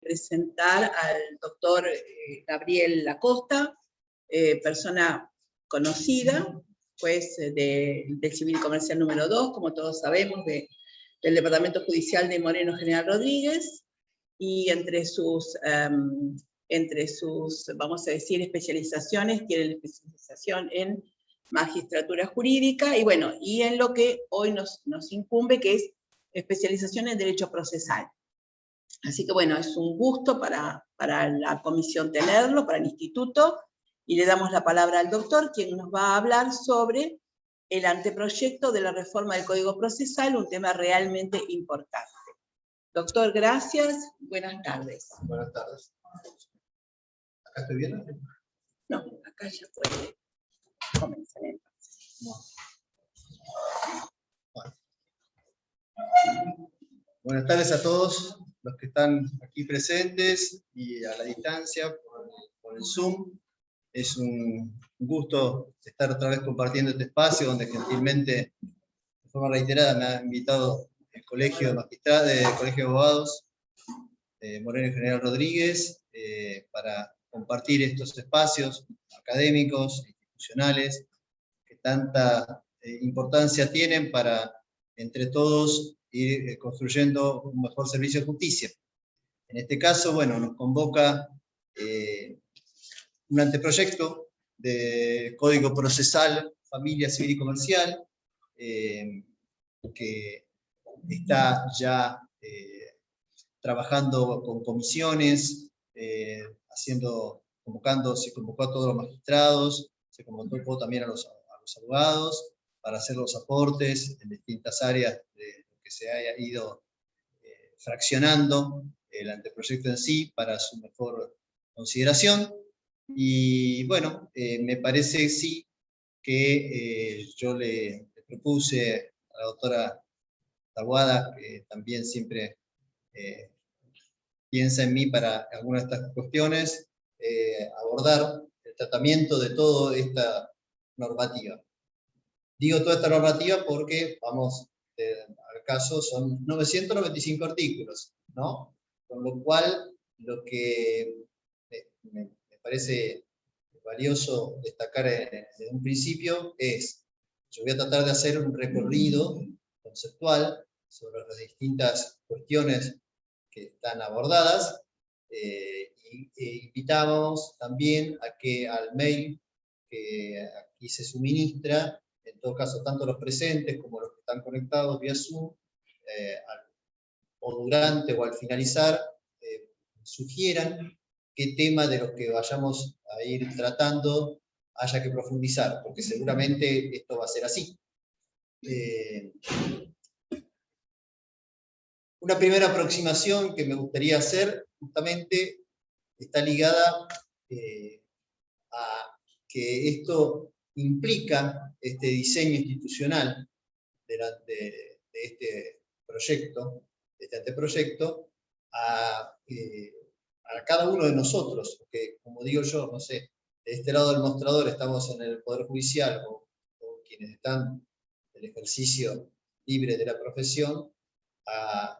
presentar al doctor Gabriel Acosta, persona conocida, juez del Civil y Comercial número 2, como todos sabemos, del Departamento Judicial de Moreno General Rodríguez, y entre sus, vamos a decir, especializaciones, tiene la especialización en magistratura jurídica, y bueno, y en lo que hoy nos incumbe, que es especialización en derecho procesal. Así que bueno, es un gusto para la comisión tenerlo, para el instituto, y le damos la palabra al doctor, quien nos va a hablar sobre el anteproyecto de la reforma del Código Procesal, un tema realmente importante. Doctor, gracias, buenas tardes. Buenas tardes. ¿Acá estoy bien? No, acá ya puede comenzar entonces. Bueno. Buenas tardes a todos los que están aquí presentes y a la distancia por el Zoom. Es un gusto estar otra vez compartiendo este espacio donde gentilmente, de forma reiterada, me ha invitado el Colegio de Magistrados, el Colegio de Abogados Moreno General Rodríguez, para compartir estos espacios académicos, institucionales, que tanta importancia tienen para, entre todos, ir construyendo un mejor servicio de justicia. En este caso, bueno, nos convoca un anteproyecto de Código Procesal, Familia, Civil y Comercial, que está ya trabajando con comisiones, se convocó a todos los magistrados, se convocó también a los abogados para hacer los aportes en distintas áreas de lo que se haya ido fraccionando el anteproyecto en sí para su mejor consideración. Y bueno, me parece sí que yo le propuse a la doctora Taboada, que también siempre piensa en mí para algunas de estas cuestiones, abordar el tratamiento de toda esta normativa. Digo toda esta normativa porque, vamos, al caso son 995 artículos, ¿no? Con lo cual, lo que me parece valioso destacar desde un principio es, yo voy a tratar de hacer un recorrido conceptual sobre las distintas cuestiones que están abordadas, invitamos también a que al mail que aquí se suministra, en todo caso tanto los presentes como los que están conectados vía Zoom, o durante o al finalizar, sugieran qué tema de los que vayamos a ir tratando haya que profundizar, porque seguramente esto va a ser así. Una primera aproximación que me gustaría hacer justamente está ligada a que esto implica este diseño institucional de este proyecto, de este anteproyecto, a cada uno de nosotros, que como digo yo, no sé, de este lado del mostrador estamos en el Poder Judicial o quienes están en el ejercicio libre de la profesión, a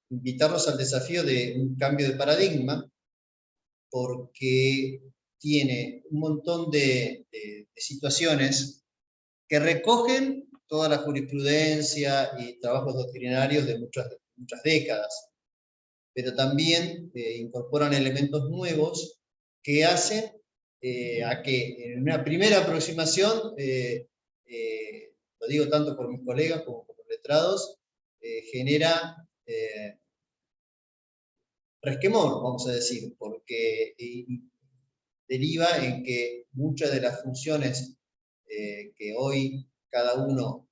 invitarnos al desafío de un cambio de paradigma, porque tiene un montón de situaciones que recogen toda la jurisprudencia y trabajos doctrinarios de muchas décadas, pero también incorporan elementos nuevos que hacen a que en una primera aproximación, lo digo tanto por mis colegas como por los letrados, genera resquemor, vamos a decir, porque deriva en que muchas de las funciones que hoy cada uno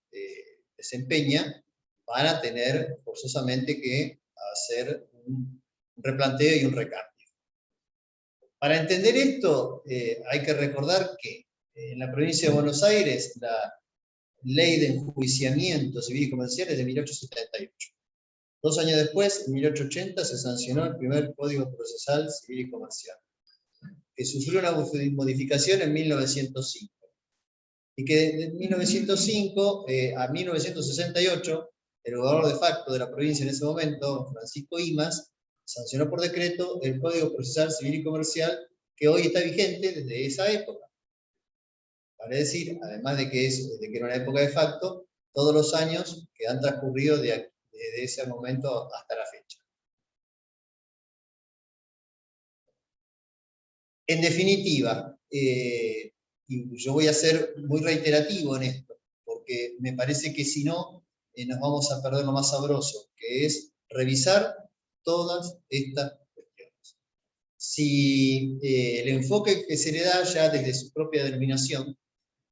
desempeña van a tener forzosamente que hacer un replanteo y un recambio. Para entender esto, hay que recordar que en la provincia de Buenos Aires la Ley de Enjuiciamiento Civil y Comercial es de 1878. 2 años después, en 1880, se sancionó el primer Código Procesal Civil y Comercial, que sufrió una modificación en 1905. Y que de 1905 a 1968, el gobernador de facto de la provincia en ese momento, Francisco Imaz, sancionó por decreto el Código Procesal Civil y Comercial que hoy está vigente desde esa época. Vale decir, además de que era una época de facto, todos los años que han transcurrido desde ese momento hasta la fecha. En definitiva, y yo voy a ser muy reiterativo en esto, porque me parece que si no, nos vamos a perder lo más sabroso, que es revisar todas estas cuestiones. Si el enfoque que se le da ya desde su propia denominación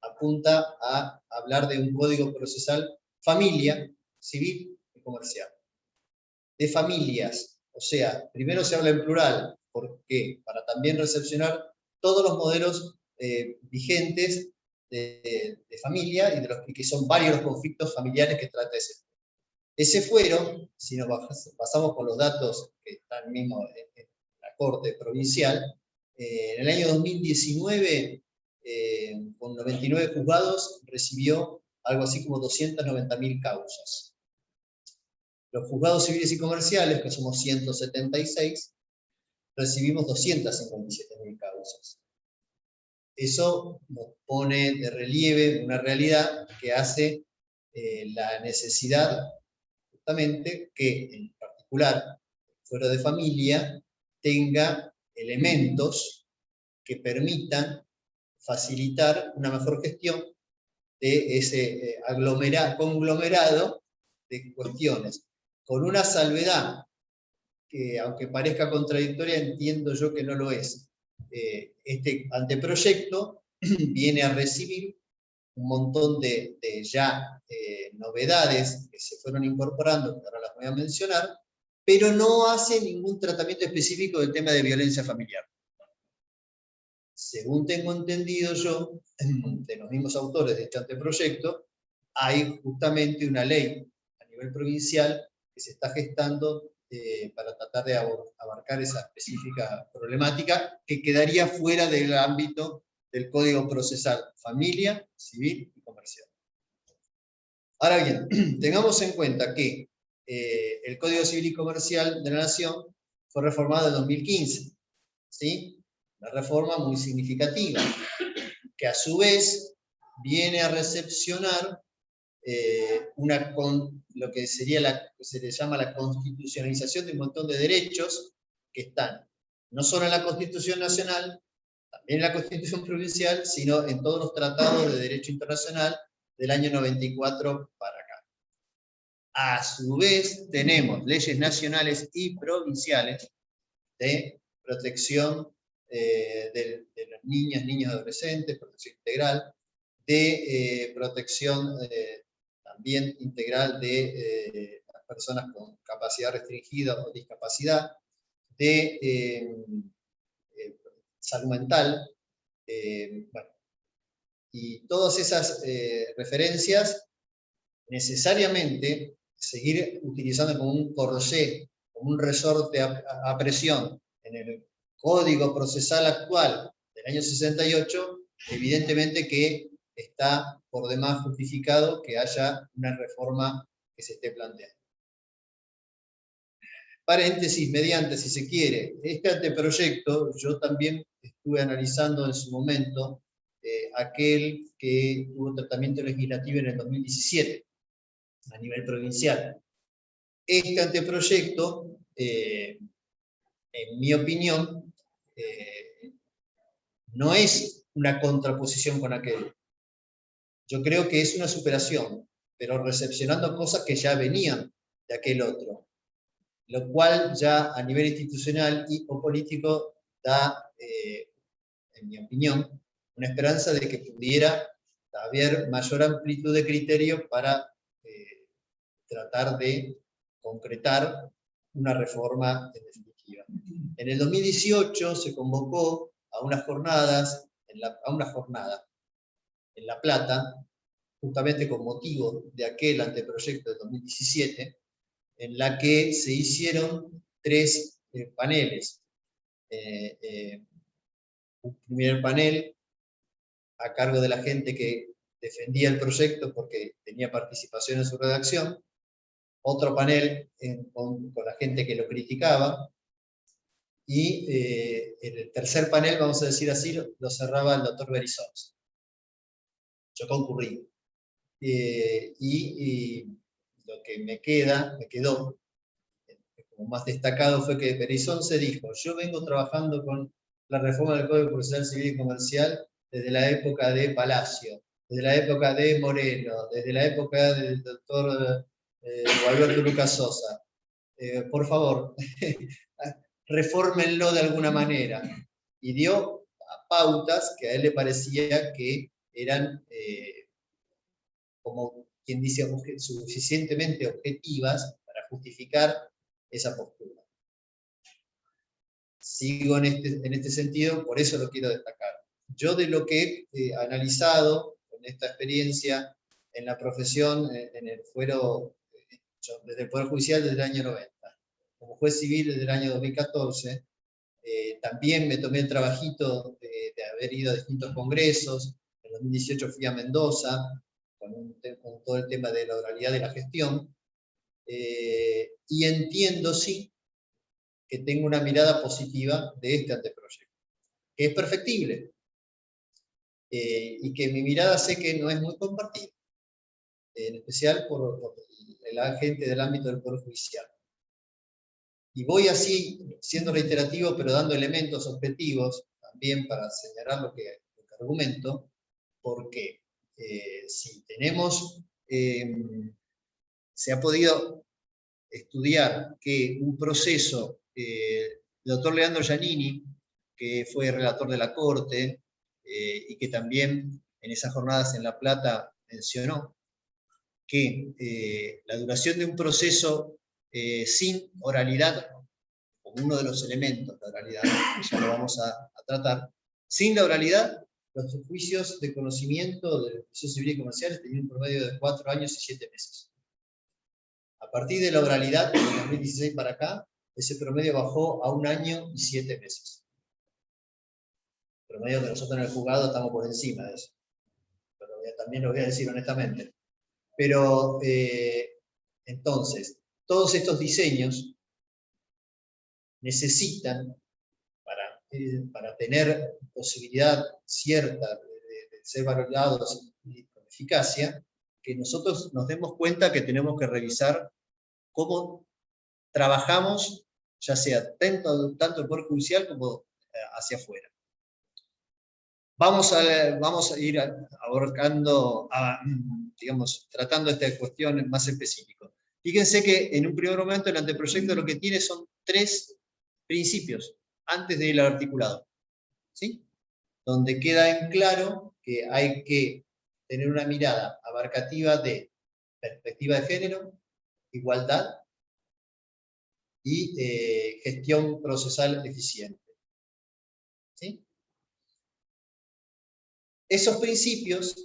apunta a hablar de un código procesal familia, civil y comercial. De familias, o sea, primero se habla en plural, porque para también recepcionar todos los modelos vigentes de familia y que son varios los conflictos familiares que trata ese fuero, si nos pasamos con los datos que están mismo en la Corte Provincial, en el año 2019, con 99 juzgados, recibió algo así como 290.000 causas. Los juzgados civiles y comerciales, que somos 176, recibimos 257.000 causas. Eso nos pone de relieve una realidad que hace la necesidad justamente que, en particular, el fuero de familia tenga elementos que permitan facilitar una mejor gestión de ese conglomerado de cuestiones, con una salvedad que, aunque parezca contradictoria, entiendo yo que no lo es. Este anteproyecto viene a recibir un montón de novedades que se fueron incorporando, que ahora las voy a mencionar, pero no hace ningún tratamiento específico del tema de violencia familiar. Según tengo entendido yo, de los mismos autores de este anteproyecto, hay justamente una ley a nivel provincial que se está gestando para tratar de abarcar esa específica problemática que quedaría fuera del ámbito del Código Procesal Familia, Civil y Comercial. Ahora bien, tengamos en cuenta que el Código Civil y Comercial de la Nación fue reformado en 2015, ¿sí? Una reforma muy significativa, que a su vez viene a recepcionar lo que sería se le llama la constitucionalización de un montón de derechos que están no solo en la Constitución Nacional, también en la Constitución Provincial, sino en todos los tratados de derecho internacional del año 94 para acá. A su vez, tenemos leyes nacionales y provinciales de protección de las niñas, niños y adolescentes, protección integral, de protección también integral de las personas con capacidad restringida o discapacidad, de salud mental, bueno, y todas esas referencias necesariamente seguir utilizando como un corsé, como un resorte a presión en el Código Procesal actual del año 68, evidentemente que está por demás justificado que haya una reforma que se esté planteando. Paréntesis, mediante, si se quiere, este anteproyecto, yo también estuve analizando en su momento aquel que tuvo tratamiento legislativo en el 2017, a nivel provincial. Este anteproyecto, en mi opinión, no es una contraposición con aquel. Yo creo que es una superación, pero recepcionando cosas que ya venían de aquel otro, lo cual ya a nivel institucional o político da, en mi opinión, una esperanza de que pudiera haber mayor amplitud de criterio para tratar de concretar una reforma en definitiva. En el 2018 se convocó a unas jornadas, en La Plata, justamente con motivo de aquel anteproyecto de 2017, en la que se hicieron 3 paneles. Un primer panel a cargo de la gente que defendía el proyecto porque tenía participación en su redacción, otro panel con la gente que lo criticaba, y el tercer panel, vamos a decir así, lo cerraba el doctor Berizonza. Yo concurrí. Y lo que me quedó, como más destacado, fue que Berizonza dijo: yo vengo trabajando con la reforma del Código Procesal Civil y Comercial desde la época de Palacio, desde la época de Moreno, desde la época del doctor Gualberto Lucas Sosa. Por favor, refórmenlo de alguna manera. Y dio pautas que a él le parecía que eran, como quien dice, suficientemente objetivas para justificar esa postura. Sigo en este sentido, por eso lo quiero destacar. Yo, de lo que he analizado con esta experiencia en la profesión, en el fuero, desde el Poder Judicial desde el año 90, como juez civil desde el año 2014, también me tomé el trabajito de haber ido a distintos congresos. En 2018 fui a Mendoza con todo el tema de la oralidad de la gestión, y entiendo, sí, que tengo una mirada positiva de este anteproyecto, que es perfectible, y que mi mirada sé que no es muy compartida, en especial por la gente del ámbito del Poder Judicial. Y voy así, siendo reiterativo, pero dando elementos objetivos también para señalar lo que argumento, porque si tenemos, se ha podido estudiar que un proceso, el doctor Leandro Giannini, que fue relator de la Corte, y que también en esas jornadas en La Plata mencionó que la duración de un proceso sin oralidad, como uno de los elementos de oralidad, que ya lo vamos a tratar, sin la oralidad, los juicios de conocimiento de los juicios civiles y comerciales tenían un promedio de 4 años y 7 meses. A partir de la oralidad, de 2016 para acá, ese promedio bajó a 1 año y 7 meses. El promedio que nosotros en el juzgado estamos por encima de eso. Pero también lo voy a decir honestamente. Pero entonces, todos estos diseños necesitan, para tener posibilidad cierta de ser valorados con eficacia, que nosotros nos demos cuenta que tenemos que revisar cómo trabajamos, ya sea tanto el Poder Judicial como hacia afuera. Vamos a ir abarcando, digamos, tratando esta cuestión más específica. Fíjense que en un primer momento el anteproyecto lo que tiene son 3 principios antes del articulado, ¿sí? Donde queda en claro que hay que tener una mirada abarcativa de perspectiva de género, igualdad y gestión procesal eficiente, ¿sí? Esos principios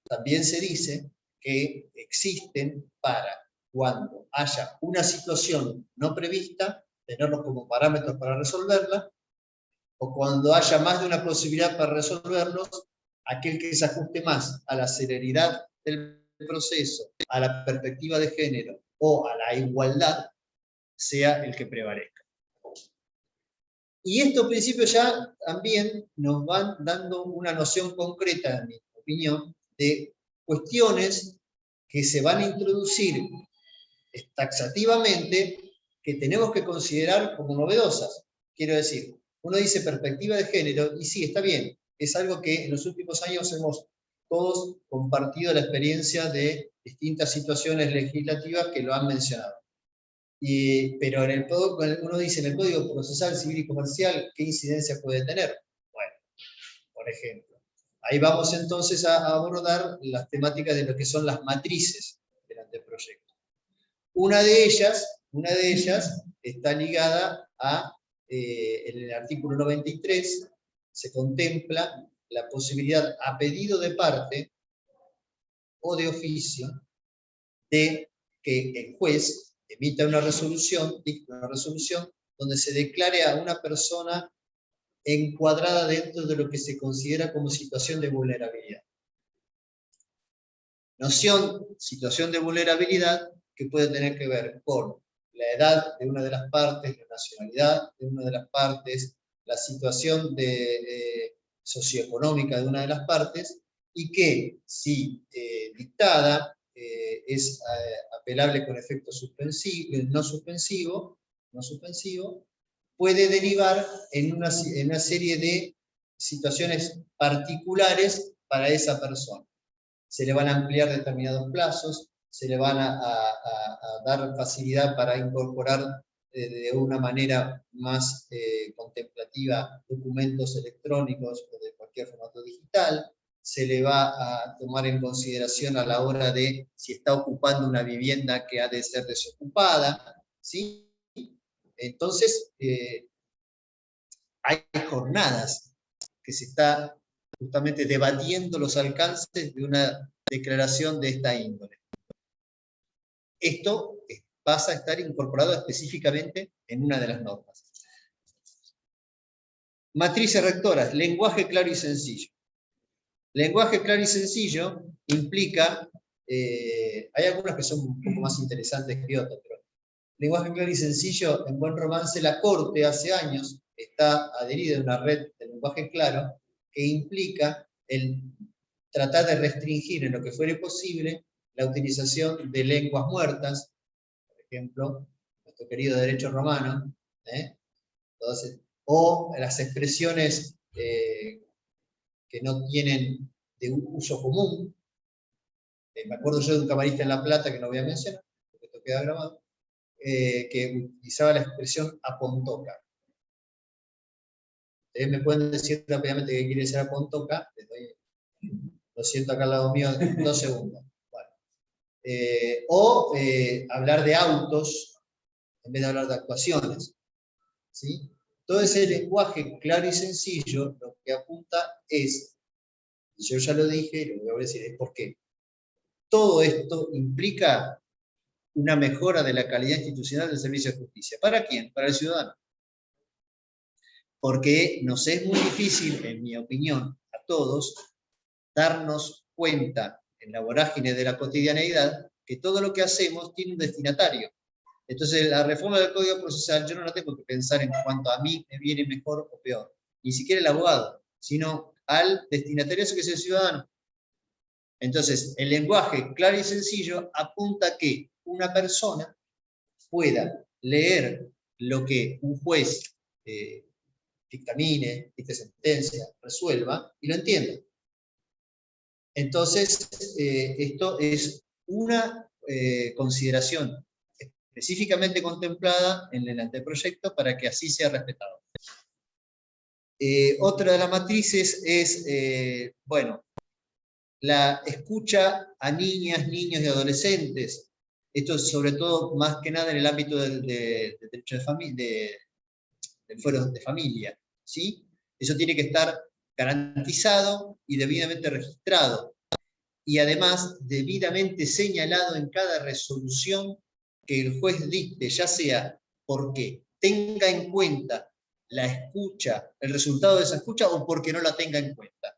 también se dice que existen para cuando haya una situación no prevista, tenerlos como parámetros para resolverla, o cuando haya más de una posibilidad para resolverlos, aquel que se ajuste más a la celeridad del proceso, a la perspectiva de género o a la igualdad, sea el que prevalezca. Y estos principios ya también nos van dando una noción concreta, en mi opinión, de cuestiones que se van a introducir taxativamente, que tenemos que considerar como novedosas. Quiero decir, uno dice perspectiva de género, y sí, está bien, es algo que en los últimos años hemos todos compartido la experiencia de distintas situaciones legislativas que lo han mencionado. Pero uno dice, en el Código Procesal Civil y Comercial, ¿qué incidencia puede tener? Bueno, por ejemplo, ahí vamos entonces a abordar las temáticas de lo que son las matrices del anteproyecto. Una de ellas está ligada en el artículo 93, se contempla la posibilidad, a pedido de parte o de oficio, de que el juez emita una resolución donde se declare a una persona encuadrada dentro de lo que se considera como situación de vulnerabilidad. Situación de vulnerabilidad que puede tener que ver con la edad de una de las partes, la nacionalidad de una de las partes, la situación socioeconómica de una de las partes, y que, si dictada, es apelable con efecto no suspensivo, puede derivar en una serie de situaciones particulares para esa persona. Se le van a ampliar determinados plazos, se le van a dar facilidad para incorporar de una manera más contemplativa documentos electrónicos o de cualquier formato digital, se le va a tomar en consideración a la hora de si está ocupando una vivienda que ha de ser desocupada, ¿sí? Entonces, hay jornadas que se está justamente debatiendo los alcances de una declaración de esta índole. Esto pasa a estar incorporado específicamente en una de las normas. Matrices rectoras, lenguaje claro y sencillo. Lenguaje claro y sencillo implica, hay algunas que son un poco más interesantes que otras, pero lenguaje claro y sencillo, en Buen Romance, la Corte hace años está adherida a una red de lenguaje claro que implica el tratar de restringir en lo que fuere posible la utilización de lenguas muertas, por ejemplo, nuestro querido derecho romano, entonces, o las expresiones que no tienen de un uso común. Me acuerdo yo de un camarista en La Plata, que no voy a mencionar, porque esto queda grabado, que utilizaba la expresión apontoca. Ustedes me pueden decir rápidamente qué quiere decir apontoca, lo siento acá al lado mío, 2 segundos. Bueno. O hablar de autos en vez de hablar de actuaciones. ¿Sí? Todo ese lenguaje claro y sencillo lo que apunta es, y yo ya lo dije y lo voy a decir, es porque todo esto implica una mejora de la calidad institucional del servicio de justicia. ¿Para quién? Para el ciudadano. Porque nos es muy difícil, en mi opinión, a todos, darnos cuenta en la vorágine de la cotidianeidad que todo lo que hacemos tiene un destinatario. Entonces, la reforma del Código Procesal, yo no la tengo que pensar en cuanto a mí me viene mejor o peor, ni siquiera el abogado, sino al destinatario, que es el ciudadano. Entonces, el lenguaje claro y sencillo apunta a que una persona pueda leer lo que un juez dictamine, dicte sentencia, resuelva, y lo entienda. Entonces, esto es una consideración específicamente contemplada en el anteproyecto para que así sea respetado. Otra de las matrices es, bueno, la escucha a niñas, niños y adolescentes. Esto es sobre todo, más que nada, en el ámbito del derecho de familia, del fuero de familia, ¿sí? Eso tiene que estar garantizado y debidamente registrado. Y además, debidamente señalado en cada resolución que el juez dicte, ya sea porque tenga en cuenta la escucha, el resultado de esa escucha, o porque no la tenga en cuenta.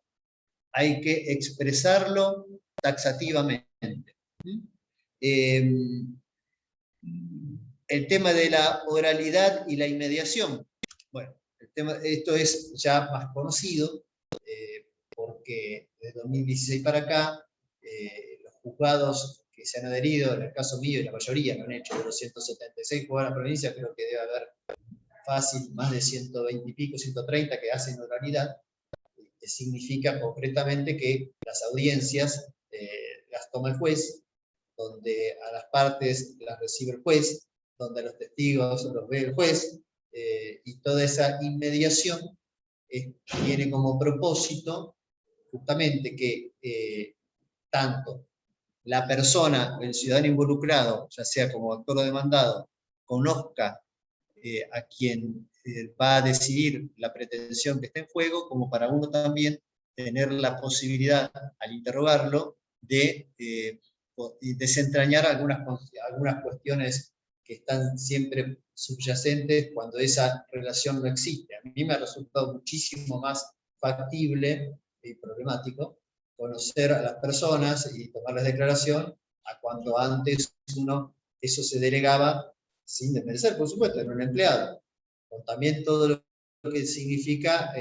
Hay que expresarlo taxativamente. El tema de la oralidad y la inmediación. Bueno, esto es ya más conocido, porque de 2016 para acá, los juzgados que se han adherido, en el caso mío y la mayoría lo han hecho, de los 176 juzgados de la provincia, creo que debe haber fácil más de 120 y pico, 130 que hacen oralidad, que significa concretamente que las audiencias las toma el juez, donde a las partes las recibe el juez, donde a los testigos los ve el juez, y toda esa inmediación tiene como propósito justamente que tanto la persona, el ciudadano involucrado, ya sea como actor o demandado, conozca a quien va a decidir la pretensión que está en juego, como para uno también tener la posibilidad, al interrogarlo, de desentrañar algunas cuestiones que están siempre subyacentes cuando esa relación no existe. A mí me ha resultado muchísimo más factible y problemático conocer a las personas y tomarles declaración a cuando antes eso se delegaba sin desmerecer, por supuesto, en un empleado, con también todo lo que significa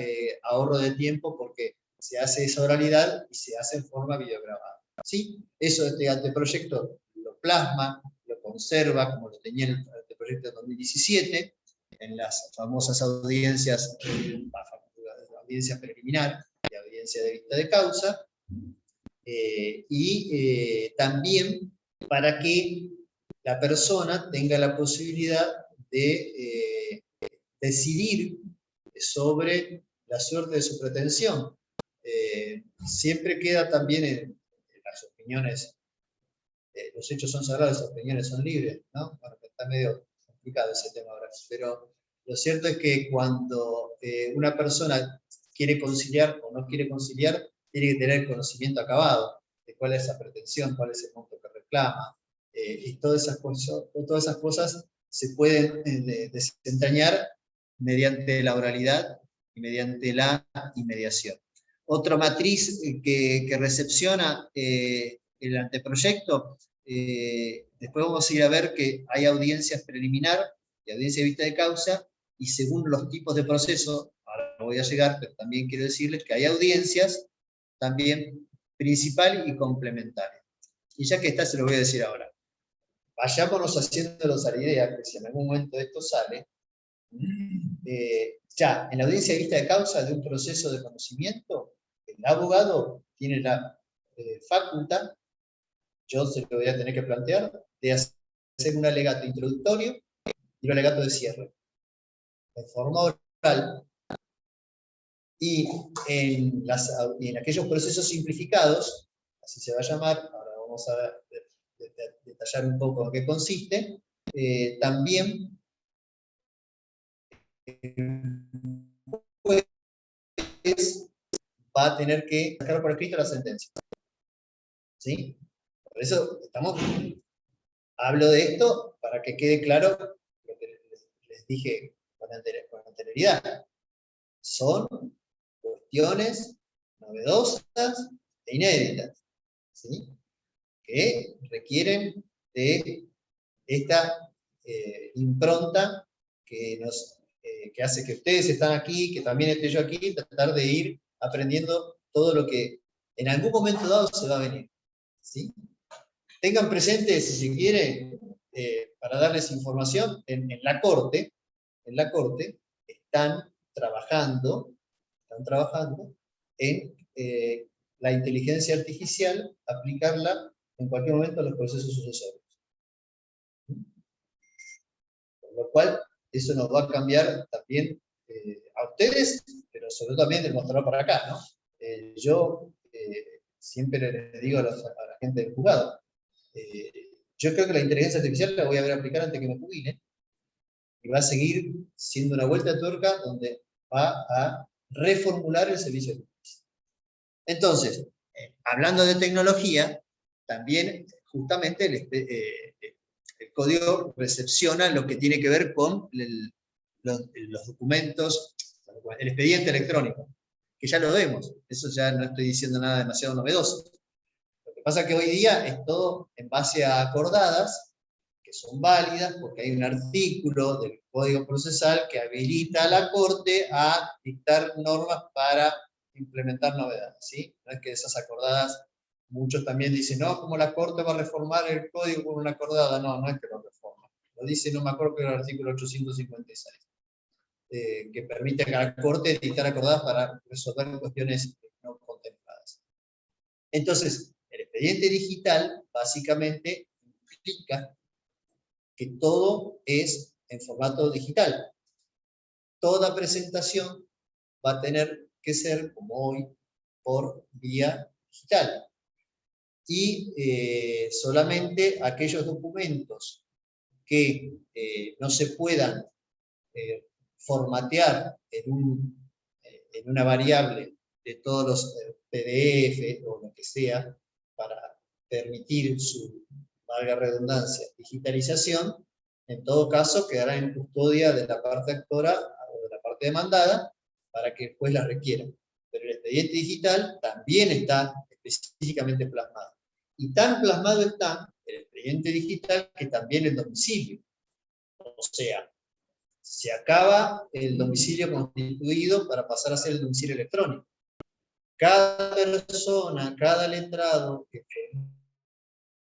ahorro de tiempo, porque se hace esa oralidad y se hace en forma videograbada. ¿Sí? Eso este anteproyecto lo plasma, lo conserva, como lo tenía el anteproyecto de 2017, en las famosas audiencias, audiencia preliminar y audiencia de vista de causa, también para que la persona tenga la posibilidad de decidir sobre la suerte de su pretensión. Siempre queda también en las opiniones, los hechos son sagrados, las opiniones son libres, ¿no? Bueno, está medio complicado ese tema ahora, pero lo cierto es que cuando una persona quiere conciliar o no quiere conciliar, tiene que tener el conocimiento acabado de cuál es esa pretensión, cuál es el monto que reclama, y todas esas cosas se pueden desentrañar mediante la oralidad y mediante la inmediación. Otra matriz que recepciona el anteproyecto, después vamos a ir a ver que hay audiencias preliminar y audiencia de vista de causa, y según los tipos de proceso, ahora no voy a llegar, pero también quiero decirles que hay audiencias también principal y complementaria. Y ya que está, se lo voy a decir ahora. Vayámonos haciéndonos a la idea que si en algún momento esto sale, ya en la audiencia de vista de causa de un proceso de conocimiento, el abogado tiene la facultad, yo se lo voy a tener que plantear, de hacer un alegato introductorio y un alegato de cierre, en forma oral, y en aquellos procesos simplificados, así se va a llamar, ahora vamos a detallar un poco en qué consiste, también pues, va a tener que sacar por escrito la sentencia. ¿Sí? Por eso hablo de esto para que quede claro lo que les dije con anterioridad. Son cuestiones novedosas e inéditas, ¿sí? Que requieren de esta impronta que hace que ustedes están aquí, que también esté yo aquí, tratar de ir aprendiendo todo lo que en algún momento dado se va a venir. ¿Sí? Tengan presente, si se quiere, para darles información, en la Corte están trabajando en la inteligencia artificial, aplicarla en cualquier momento a los procesos sucesorios. Por lo cual, eso nos va a cambiar también a ustedes, pero sobre todo también del mostrador para acá, ¿no? Yo siempre les digo a la gente del juzgado, yo creo que la inteligencia artificial la voy a ver aplicar antes que me jubile, y va a seguir siendo una vuelta de tuerca donde va a reformular el servicio de justicia. Entonces, hablando de tecnología, también justamente el código recepciona lo que tiene que ver con los documentos, el expediente electrónico, que ya lo vemos, eso ya no estoy diciendo nada demasiado novedoso. Lo que pasa es que hoy día es todo en base a acordadas, que son válidas porque hay un artículo del Código Procesal que habilita a la Corte a dictar normas para implementar novedades, ¿sí? No es que esas acordadas, muchos también dicen, no, como la Corte va a reformar el Código con una acordada, no es que lo reforma. Lo dice, no me acuerdo, que era el artículo 856, que permite a la Corte dictar acordadas para resolver cuestiones no contempladas. Entonces, el expediente digital básicamente implica que todo es en formato digital. Toda presentación va a tener que ser, como hoy, por vía digital. Y solamente aquellos documentos que no se puedan formatear en una variable de todos los PDF o lo que sea, para permitir su, valga redundancia, digitalización, en todo caso quedará en custodia de la parte actora o de la parte demandada para que el juez la requiera. Pero el expediente digital también está específicamente plasmado. Y tan plasmado está el expediente digital que también el domicilio. O sea, se acaba el domicilio constituido para pasar a ser el domicilio electrónico. Cada persona, cada letrado que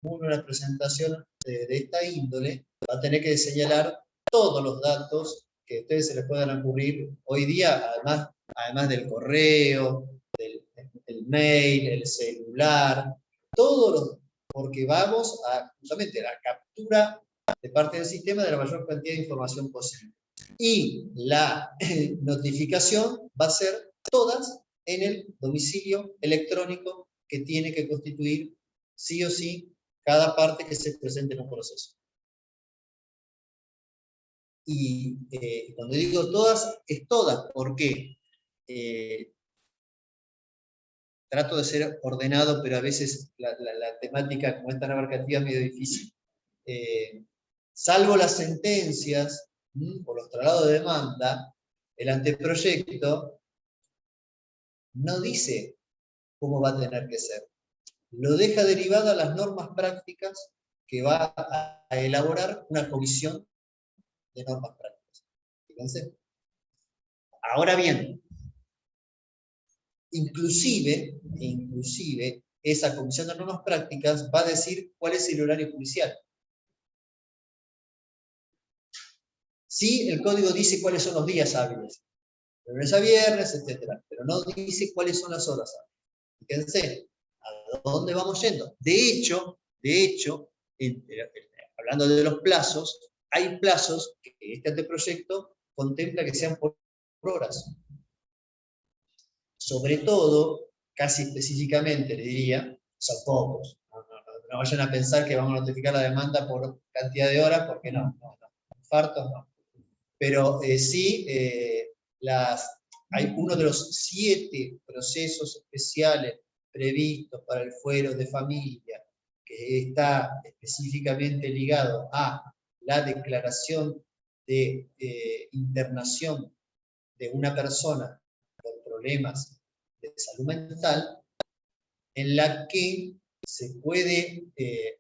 formule una presentación de esta índole va a tener que señalar todos los datos que a ustedes se les puedan ocurrir hoy día, además del correo, del mail, el celular, todos los, porque vamos a justamente la captura de parte del sistema de la mayor cantidad de información posible. Y la notificación va a ser todas en el domicilio electrónico que tiene que constituir sí o sí cada parte que se presente en un proceso. Y cuando digo todas, es todas. ¿Por qué? Trato de ser ordenado, pero a veces la temática como es tan abarcativa es medio difícil. Salvo las sentencias o los traslados de demanda, el anteproyecto no dice cómo va a tener que ser. Lo deja derivado a las normas prácticas que va a elaborar una comisión de normas prácticas. Fíjense. Ahora bien, inclusive, esa comisión de normas prácticas va a decir cuál es el horario judicial. Sí, el código dice cuáles son los días hábiles, de lunes a viernes, etc. Pero no dice cuáles son las horas hábiles. Fíjense, ¿a dónde vamos yendo? De hecho, hablando de los plazos, hay plazos que este anteproyecto contempla que sean por horas. Sobre todo, casi específicamente, le diría, son pocos. No vayan a pensar que vamos a notificar la demanda por cantidad de horas, porque no. Infartos no. Pero sí, hay uno de los 7 procesos especiales previstos para el fuero de familia, que está específicamente ligado a la declaración de internación de una persona por problemas de salud mental, en la que se puede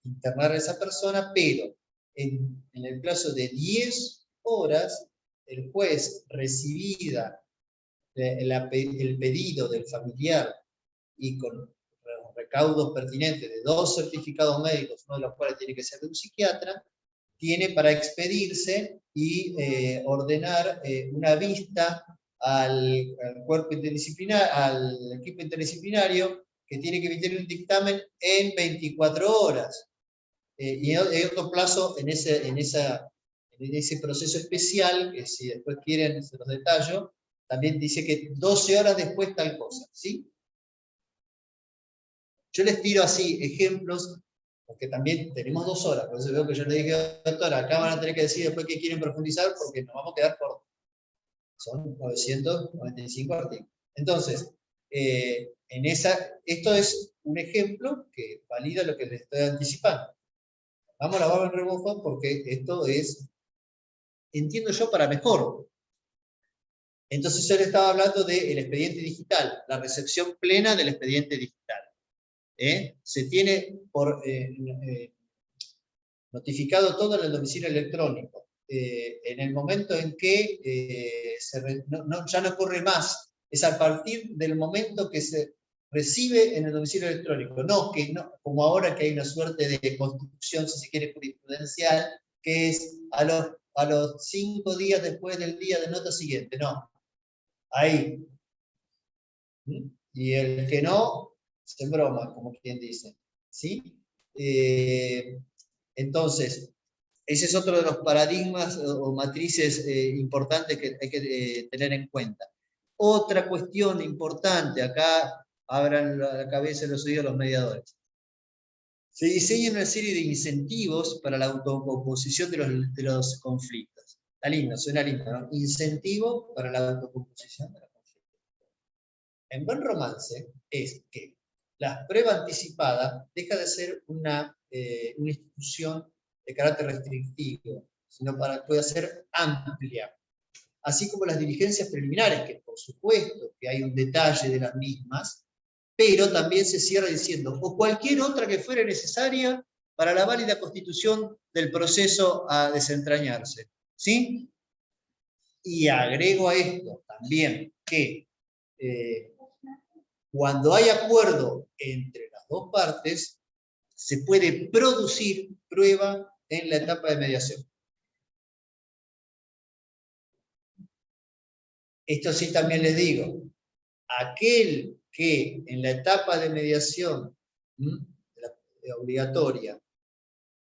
internar a esa persona, pero en el plazo de 10 horas, el juez, recibida el pedido del familiar y con los recaudos pertinentes de 2 certificados médicos, uno de los cuales tiene que ser de un psiquiatra, tiene para expedirse y ordenar una vista al cuerpo interdisciplinario, al equipo interdisciplinario, que tiene que emitir un dictamen en 24 horas. Y hay otro plazo en ese proceso especial, que si después quieren se los detallo, también dice que 12 horas después tal cosa, ¿sí? Yo les tiro así ejemplos, porque también tenemos 2 horas, por eso veo que yo le dije, doctora, acá van a tener que decir después que quieren profundizar, porque nos vamos a quedar cortos. Son 995 artículos. Entonces, esto es un ejemplo que valida lo que les estoy anticipando. Vamos a la barra en remojo porque esto es, entiendo yo, para mejor. Entonces yo le estaba hablando del expediente digital, la recepción plena del expediente digital. Se tiene notificado todo en el domicilio electrónico. En el momento en que ya no ocurre más, es a partir del momento que se recibe en el domicilio electrónico, no como ahora que hay una suerte de construcción, si se quiere, jurisprudencial, que es a los 5 días después del día de nota siguiente, no. Ahí. Y el que no, se broma, como quien dice. ¿Sí? Entonces, ese es otro de los paradigmas o matrices importantes que hay que tener en cuenta. Otra cuestión importante, acá abran la cabeza y los oídos los mediadores. Se diseña una serie de incentivos para la autocomposición de los conflictos. Está lindo, suena lindo, ¿no? Incentivo para la autocomposición de los conflictos. En buen romance es que la prueba anticipada deja de ser una institución de carácter restrictivo, sino para que pueda ser amplia. Así como las diligencias preliminares, que por supuesto que hay un detalle de las mismas, pero también se cierra diciendo, o cualquier otra que fuera necesaria para la válida constitución del proceso a desentrañarse. ¿Sí? Y agrego a esto también que cuando hay acuerdo entre las dos partes, se puede producir prueba en la etapa de mediación. Esto sí también les digo, aquel que en la etapa de mediación obligatoria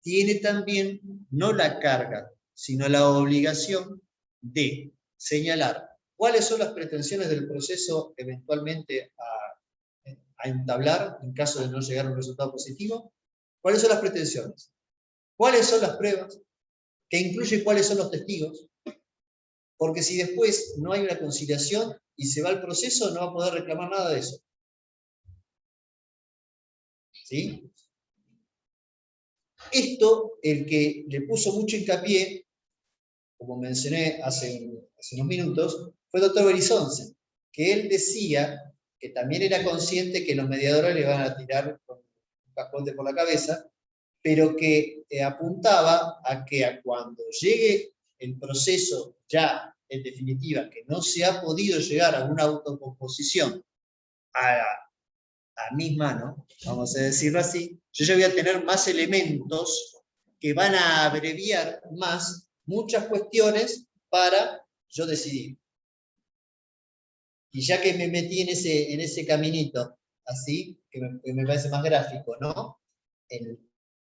tiene también no la carga, sino la obligación de señalar cuáles son las pretensiones del proceso eventualmente a entablar en caso de no llegar a un resultado positivo, cuáles son las pretensiones, cuáles son las pruebas, que incluye cuáles son los testigos, porque si después no hay una conciliación y se va al proceso, no va a poder reclamar nada de eso. ¿Sí? Esto, el que le puso mucho hincapié, como mencioné hace unos minutos, fue el doctor Berizonce, que él decía que también era consciente que los mediadores le van a tirar con un cascote por la cabeza, pero que apuntaba a que cuando llegue el proceso ya en definitiva, que no se ha podido llegar a una autocomposición a mis manos, vamos a decirlo así, yo ya voy a tener más elementos que van a abreviar más muchas cuestiones para yo decidir. Y ya que me metí en ese caminito, así, que me parece más gráfico, ¿no?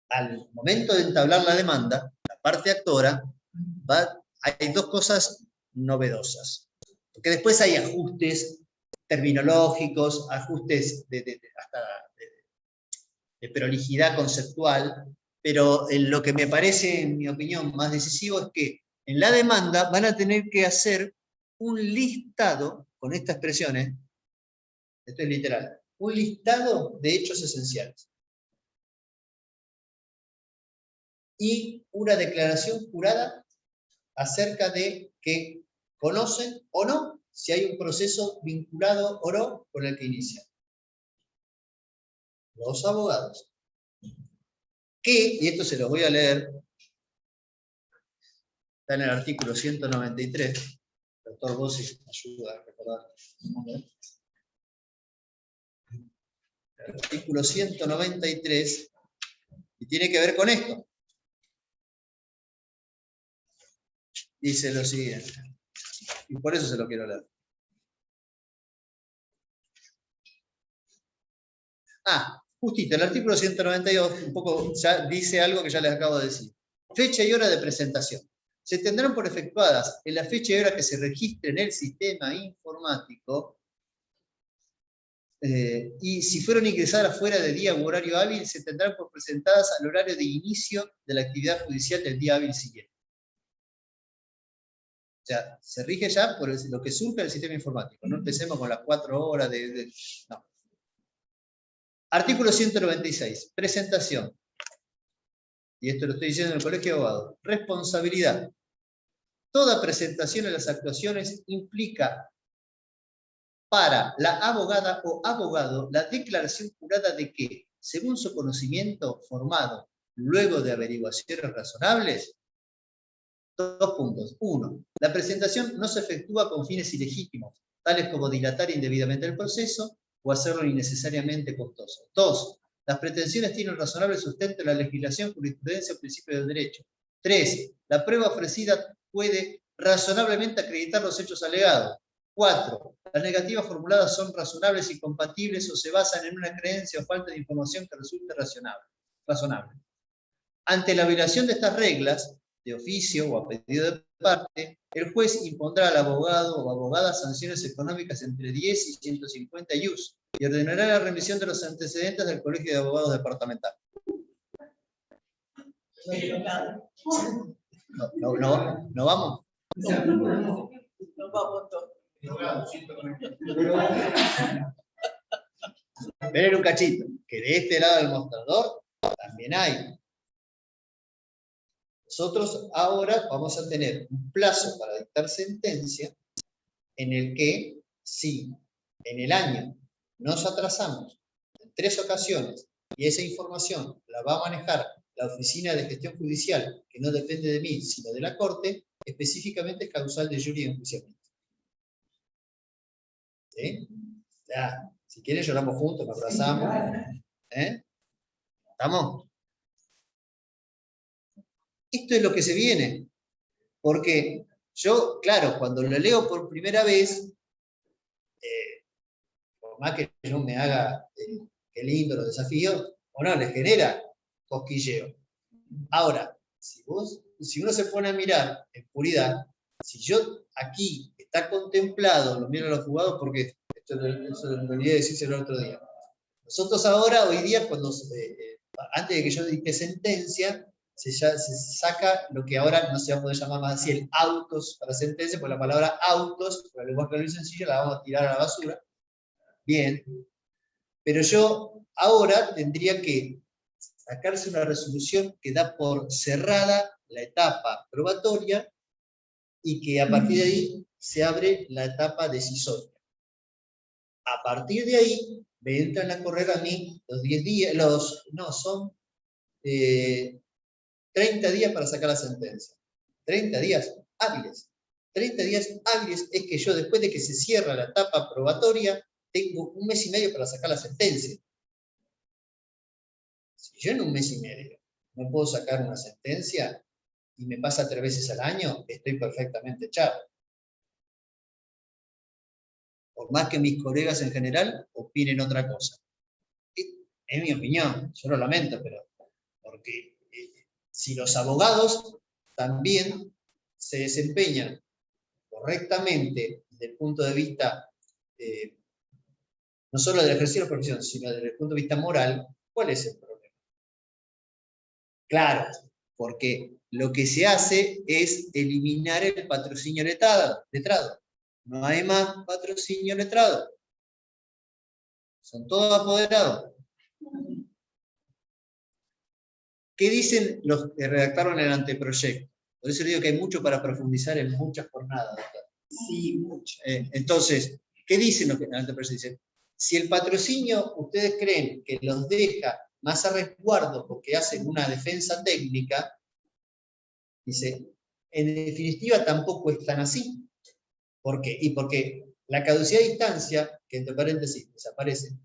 Al momento de entablar la demanda, la parte actora, hay dos cosas novedosas. Porque después hay ajustes terminológicos, ajustes hasta de prolijidad conceptual, pero lo que me parece, en mi opinión, más decisivo es que en la demanda van a tener que hacer un listado, con estas expresiones, esto es literal, un listado de hechos esenciales. Y una declaración jurada acerca de que conocen o no si hay un proceso vinculado o no con el que inicia. Los abogados. Que, y esto se los voy a leer, está en el artículo 193, el doctor Bossi me ayuda a recordar el nombre. El artículo 193, y tiene que ver con esto. Dice lo siguiente, y por eso se lo quiero leer. Justito, el artículo 192, un poco ya dice algo que ya les acabo de decir. Fecha y hora de presentación. Se tendrán por efectuadas en la fecha y hora que se registre en el sistema informático, y si fueron ingresadas fuera de día u horario hábil, se tendrán por presentadas al horario de inicio de la actividad judicial del día hábil siguiente. O sea, se rige ya por lo que surge del sistema informático. No empecemos con las 4 horas no. Artículo 196. Presentación. Y esto lo estoy diciendo en el Colegio de Abogados. Responsabilidad. Toda presentación en las actuaciones implica para la abogada o abogado la declaración jurada de que, según su conocimiento formado luego de averiguaciones razonables, 2 puntos. 1. La presentación no se efectúa con fines ilegítimos, tales como dilatar indebidamente el proceso o hacerlo innecesariamente costoso. 2. Las pretensiones tienen razonable sustento en la legislación, jurisprudencia o principio del derecho. 3. La prueba ofrecida puede razonablemente acreditar los hechos alegados. 4. Las negativas formuladas son razonables y compatibles o se basan en una creencia o falta de información que resulte razonable. Ante la violación de estas reglas, de oficio o a pedido de parte, el juez impondrá al abogado o abogada sanciones económicas entre 10 y 150 ius y ordenará la remisión de los antecedentes del Colegio de Abogados Departamental. ¿No vamos? No vamos todos. Ver un cachito, que de este lado del mostrador también hay. Nosotros ahora vamos a tener un plazo para dictar sentencia en el que, si en el año nos atrasamos en 3 ocasiones y esa información la va a manejar la Oficina de Gestión Judicial, que no depende de mí, sino de la Corte, específicamente causal de jure y enjuiciamiento. ¿Sí? Ya, si quieren lloramos juntos, nos abrazamos. ¿Estamos? Esto es lo que se viene. Porque yo, claro, cuando lo leo por primera vez, por más que yo me haga qué lindo los desafíos, o no, le genera cosquilleo. Ahora, si uno se pone a mirar en puridad, si yo aquí está contemplado, lo miro a los jugados porque esto me olvidé de decirse el otro día. Nosotros ahora, hoy día, antes de que yo dicte sentencia, se saca lo que ahora no se va a poder llamar más así el autos para sentencia, porque la palabra autos, por el lenguaje muy sencillo, la vamos a tirar a la basura. Bien. Pero yo ahora tendría que sacarse una resolución que da por cerrada la etapa probatoria y que a partir de ahí se abre la etapa decisoria. A partir de ahí me entran a correr a mí los 10 días, son 30 días para sacar la sentencia. 30 días hábiles. 30 días hábiles es que yo, después de que se cierra la etapa probatoria, tengo 1 mes y medio para sacar la sentencia. Si yo en 1 mes y medio no puedo sacar una sentencia y me pasa 3 veces al año, estoy perfectamente echado. Por más que mis colegas en general opinen otra cosa. Es mi opinión, yo lo lamento, pero porque si los abogados también se desempeñan correctamente desde el punto de vista, no solo del ejercicio de la profesión, sino desde el punto de vista moral, ¿cuál es el problema? Claro, porque lo que se hace es eliminar el patrocinio letrado. No hay más patrocinio letrado. Son todos apoderados. ¿Qué dicen los que redactaron el anteproyecto? Por eso digo que hay mucho para profundizar en muchas jornadas. Sí, mucho. Entonces, ¿qué dicen los que en el anteproyecto? Dicen, si el patrocinio ustedes creen que los deja más a resguardo porque hacen una defensa técnica, dice, en definitiva tampoco es tan así. ¿Por qué? Y porque la caducidad de instancia, que entre paréntesis desaparece,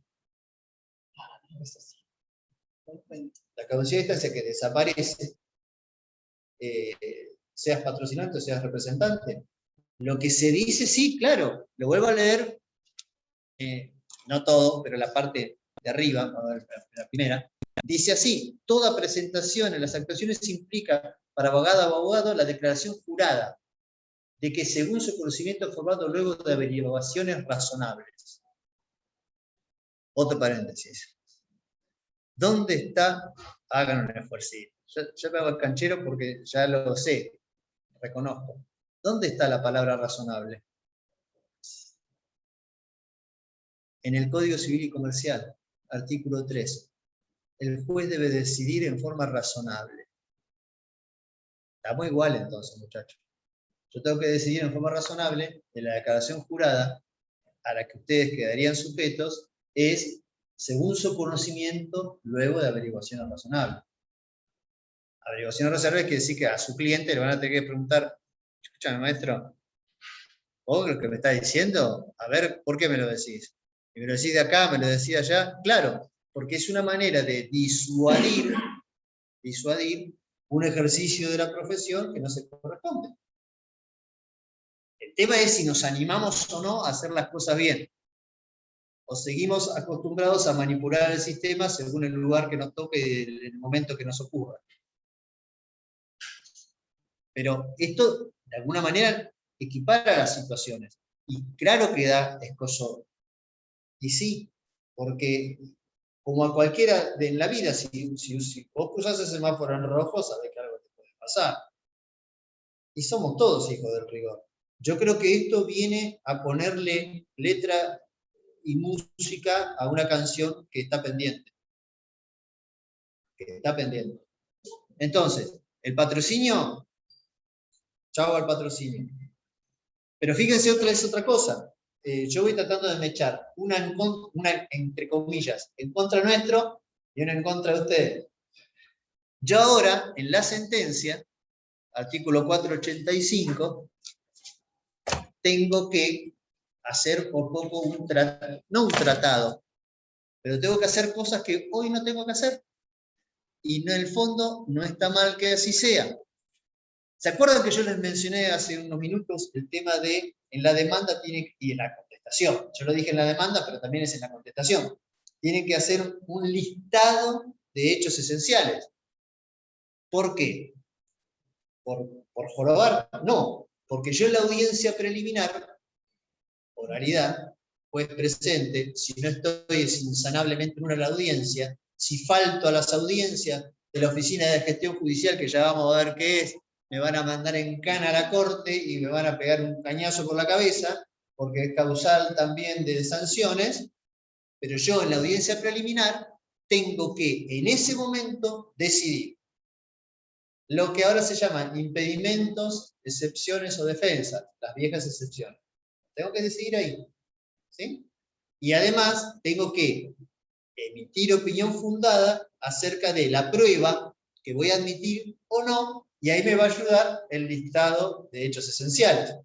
la caducidad de instancia que desaparece, seas patrocinante o seas representante, lo que se dice, sí, claro, lo vuelvo a leer, no todo, pero la parte de arriba, la primera, dice así: toda presentación en las actuaciones implica para abogado o abogado la declaración jurada de que según su conocimiento formado luego de averiguaciones razonables. Otro paréntesis. ¿Dónde está? Hagan un esfuerzo. Yo me hago el canchero porque ya lo sé, reconozco. ¿Dónde está la palabra razonable? En el Código Civil y Comercial, artículo 3. El juez debe decidir en forma razonable. Estamos igual entonces, muchachos. Yo tengo que decidir en forma razonable de la declaración jurada a la que ustedes quedarían sujetos es según su conocimiento luego de averiguaciones razonables. Averiguaciones razonables quiere decir que a su cliente le van a tener que preguntar: escúchame, maestro, ¿vos lo que me estás diciendo? A ver, ¿por qué me lo decís? ¿Y me lo decís de acá, me lo decís de allá? Claro, porque es una manera de disuadir un ejercicio de la profesión que no se corresponde. El tema es si nos animamos o no a hacer las cosas bien. O seguimos acostumbrados a manipular el sistema según el lugar que nos toque y el momento que nos ocurra. Pero esto, de alguna manera, equipara las situaciones. Y claro que da escozor. Y sí, porque como a cualquiera en la vida, si vos cruzás el semáforo en rojo, sabés que algo te puede pasar. Y somos todos hijos del rigor. Yo creo que esto viene a ponerle letra y música a una canción que está pendiente. Entonces, el patrocinio, chao al patrocinio. Pero fíjense otra cosa. Yo voy tratando de mechar una entre comillas, en contra nuestro y una en contra de ustedes. Yo ahora, en la sentencia, artículo 485, tengo que hacer por poco no un tratado, pero tengo que hacer cosas que hoy no tengo que hacer. Y en el fondo no está mal que así sea. ¿Se acuerdan que yo les mencioné hace unos minutos el tema de en la demanda y en la contestación? Yo lo dije en la demanda, pero también es en la contestación. Tienen que hacer un listado de hechos esenciales. ¿Por qué? ¿Por jorobar? No, porque yo en la audiencia preliminar, oralidad, juez presente, si no estoy insanablemente en una de la audiencia, si falto a las audiencias de la Oficina de Gestión Judicial, que ya vamos a ver qué es, me van a mandar en cana a la corte y me van a pegar un cañazo por la cabeza, porque es causal también de sanciones, pero yo en la audiencia preliminar tengo que en ese momento decidir lo que ahora se llaman impedimentos, excepciones o defensas, las viejas excepciones. Tengo que decidir ahí, ¿sí? Y además tengo que emitir opinión fundada acerca de la prueba que voy a admitir o no, y ahí me va a ayudar el listado de hechos esenciales.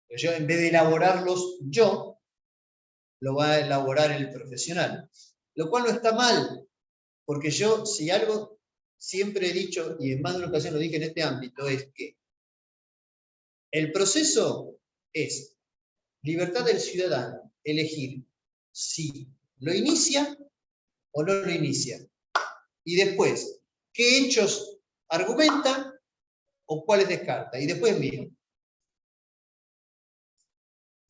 Pero yo, en vez de elaborarlos yo, lo va a elaborar el profesional. Lo cual no está mal, porque yo, si algo siempre he dicho, y en más de una ocasión lo dije en este ámbito, es que el proceso es libertad del ciudadano, elegir si lo inicia o no lo inicia. Y después, ¿qué hechos argumenta o cuáles descarta? Y después miro.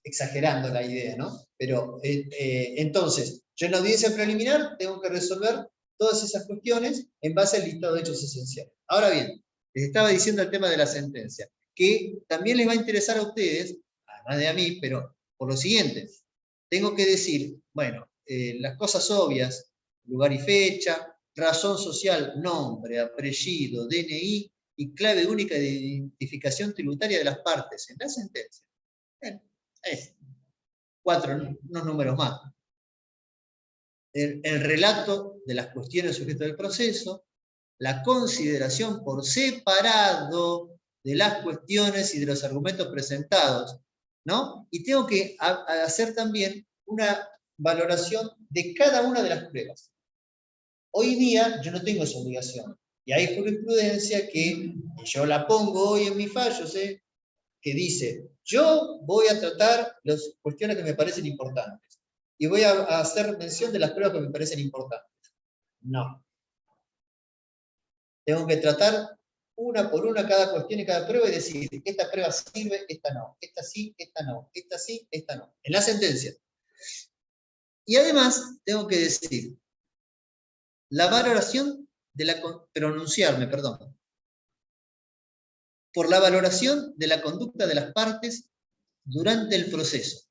Exagerando la idea, ¿no? Pero entonces, yo en la audiencia preliminar tengo que resolver todas esas cuestiones en base al listado de hechos esenciales. Ahora bien, les estaba diciendo el tema de la sentencia, que también les va a interesar a ustedes, además de a mí, pero por lo siguiente, tengo que decir, bueno, las cosas obvias, lugar y fecha, razón social, nombre, apellido, DNI y clave única de identificación tributaria de las partes en la sentencia. Es unos números más. El relato de las cuestiones sujetas del proceso, la consideración por separado de las cuestiones y de los argumentos presentados, ¿no? Y tengo que hacer también una valoración de cada una de las pruebas. Hoy día yo no tengo esa obligación, y hay jurisprudencia que yo la pongo hoy en mis fallos, que dice, yo voy a tratar las cuestiones que me parecen importantes y voy a hacer mención de las pruebas que me parecen importantes. No. Tengo que tratar una por una cada cuestión y cada prueba y decir, esta prueba sirve, esta no, esta sí, esta no, esta sí, esta no. En la sentencia. Y además tengo que decir, la valoración de la, pronunciarme, perdón, por la valoración de la conducta de las partes durante el proceso,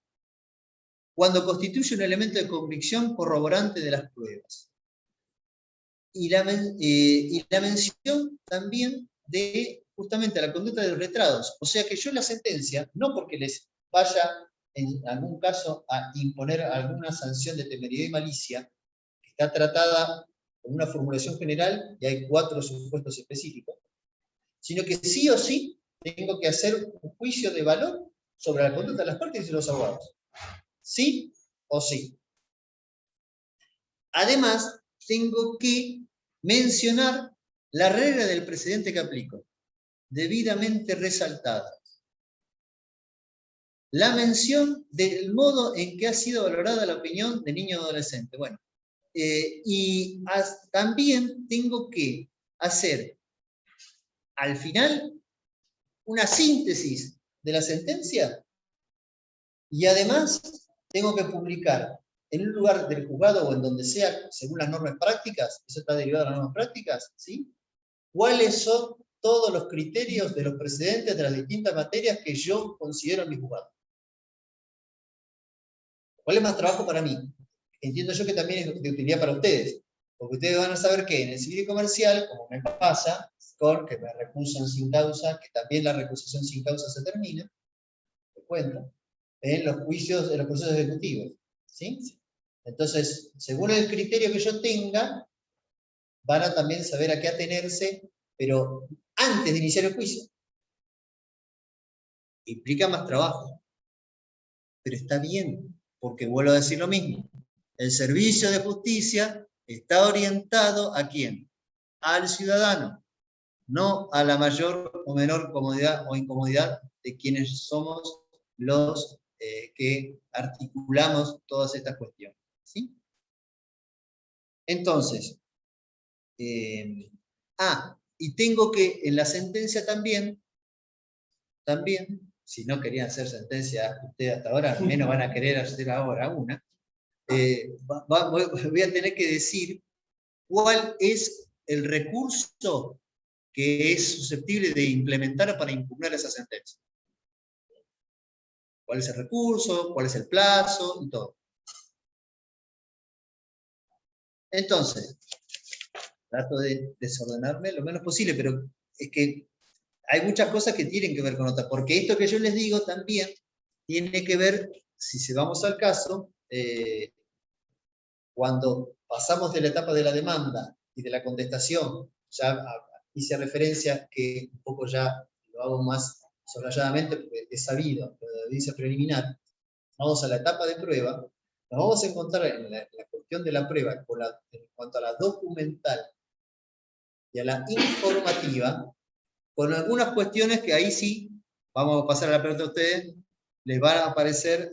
cuando constituye un elemento de convicción corroborante de las pruebas. Y la mención también de justamente la conducta de los letrados. O sea que yo en la sentencia, no porque les vaya en algún caso a imponer alguna sanción de temeridad y malicia, que está tratada con una formulación general y hay 4 supuestos específicos, sino que sí o sí tengo que hacer un juicio de valor sobre la conducta de las partes y de los abogados. Sí o sí. Además, tengo que mencionar la regla del precedente que aplico, debidamente resaltada. La mención del modo en que ha sido valorada la opinión de niño o adolescente. Bueno, y también tengo que hacer al final una síntesis de la sentencia y además tengo que publicar en un lugar del juzgado o en donde sea, según las normas prácticas, eso está derivado de las normas prácticas, ¿sí? ¿Cuáles son todos los criterios de los precedentes de las distintas materias que yo considero en mi juzgado? ¿Cuál es más trabajo para mí? Entiendo yo que también es de utilidad para ustedes, porque ustedes van a saber que en el civil y comercial, como me pasa, con que me recusan sin causa, que también la recusación sin causa se termina, te cuento, en los juicios, en los procesos ejecutivos, ¿sí? Entonces, según el criterio que yo tenga, van a también saber a qué atenerse, pero antes de iniciar el juicio. Implica más trabajo, pero está bien, porque vuelvo a decir lo mismo. El servicio de justicia está orientado ¿a quién? Al ciudadano, no a la mayor o menor comodidad o incomodidad de quienes somos los que articulamos todas estas cuestiones. ¿Sí? Entonces, y tengo que, en la sentencia también, si no querían hacer sentencia ustedes hasta ahora, menos van a querer hacer ahora una, voy a tener que decir cuál es el recurso que es susceptible de implementar para impugnar esa sentencia. ¿Cuál es el recurso? ¿Cuál es el plazo? Y todo. Entonces, trato de desordenarme lo menos posible, pero es que hay muchas cosas que tienen que ver con otras, porque esto que yo les digo también tiene que ver, si vamos al caso, cuando pasamos de la etapa de la demanda y de la contestación, ya hice referencia que un poco ya lo hago más sobralladamente porque es sabido, lo de audiencia preliminar, vamos a la etapa de prueba, nos vamos a encontrar en la cuestión de la prueba, en cuanto a la documental y a la informativa, con algunas cuestiones que ahí sí, vamos a pasar a la pregunta a ustedes, les van a parecer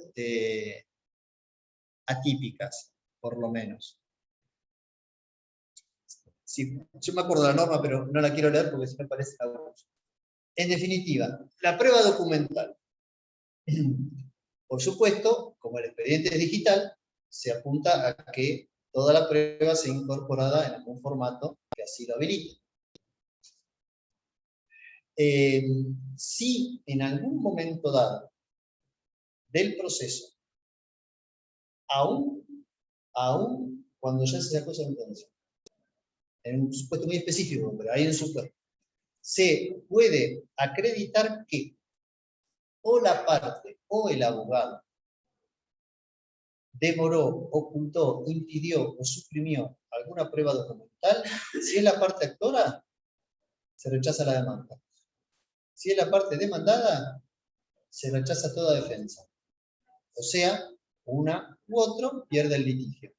atípicas, por lo menos. Sí, yo me acuerdo de la norma, pero no la quiero leer porque se me parece aburrido. En definitiva, la prueba documental. Por supuesto, como el expediente es digital, se apunta a que toda la prueba sea incorporada en algún formato que así lo habilite. Si en algún momento dado del proceso, aún cuando ya se sacó sentencia, en un supuesto muy específico, pero hay un supuesto, se puede acreditar que o la parte o el abogado demoró, ocultó, impidió o suprimió alguna prueba documental, si es la parte actora, se rechaza la demanda. Si es la parte demandada, se rechaza toda defensa. O sea, una u otro pierde el litigio.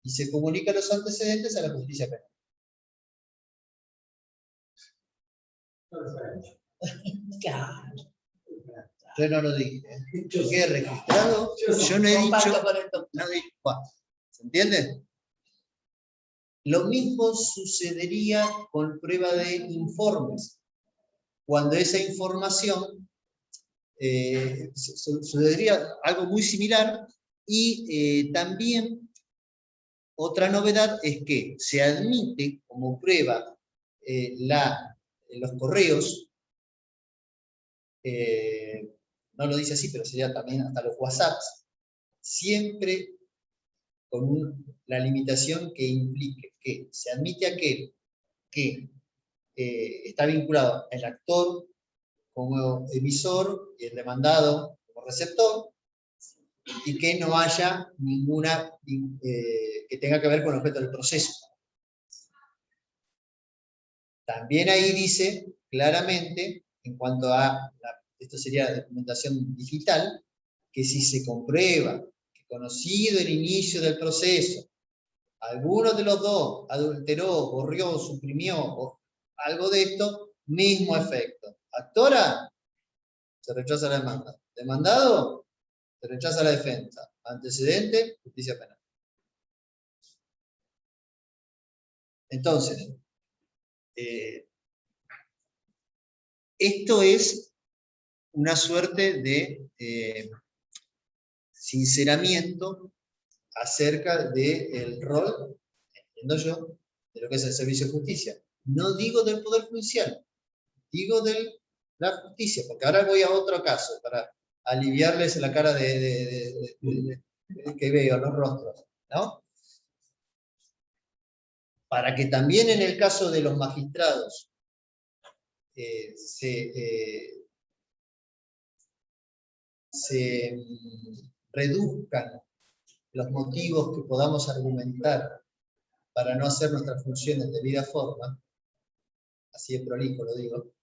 Y se comunica los antecedentes a la justicia penal. Claro. Yo no lo dije. Yo quedé registrado. Yo no he dicho. ¿Se entiende? Lo mismo sucedería con prueba de informes. Cuando esa información sucedería algo muy similar y también otra novedad es que se admite como prueba los correos, no lo dice así, pero sería también hasta los WhatsApps, siempre con la limitación que implique que se admite aquel que está vinculado el actor como emisor y el demandado como receptor, y que no haya ninguna que tenga que ver con el objeto del proceso. También ahí dice claramente, en cuanto a, esto sería la documentación digital, que si se comprueba que conocido el inicio del proceso, alguno de los dos adulteró, borrió, suprimió o algo de esto, mismo efecto. Actora, se rechaza la demanda. Demandado, se rechaza la defensa. Antecedente, justicia penal. Entonces, esto es una suerte de sinceramiento acerca del rol, entiendo yo, de lo que es el servicio de justicia. No digo del Poder Judicial, digo de la justicia, porque ahora voy a otro caso para aliviarles la cara que veo, los rostros, ¿no? Para que también en el caso de los magistrados se reduzcan los motivos que podamos argumentar para no hacer nuestras funciones de debida forma, así de prolijo lo digo,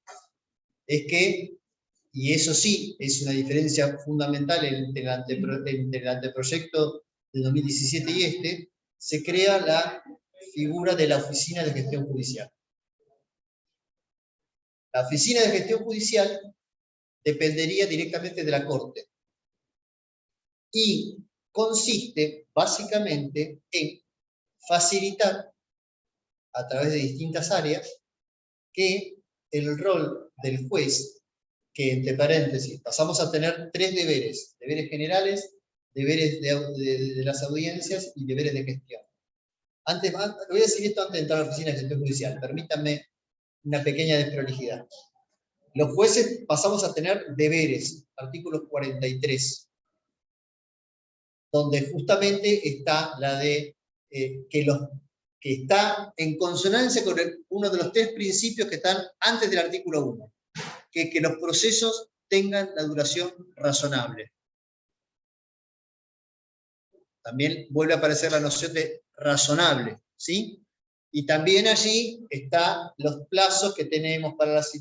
es que, y eso sí, es una diferencia fundamental entre el anteproyecto de 2017 y este, se crea la figura de la Oficina de Gestión Judicial. La Oficina de Gestión Judicial dependería directamente de la Corte y consiste básicamente en facilitar a través de distintas áreas que el rol del juez, que entre paréntesis pasamos a tener 3 deberes: deberes generales, deberes de las audiencias y deberes de gestión. Voy a decir esto antes de entrar a la Oficina de Gestión Judicial, permítanme una pequeña desprolijidad. Los jueces pasamos a tener deberes, artículo 43, donde justamente está la de que está en consonancia con uno de los 3 principios que están antes del artículo 1, que los procesos tengan la duración razonable. También vuelve a aparecer la noción de razonable, ¿sí? Y también allí están los plazos que tenemos para las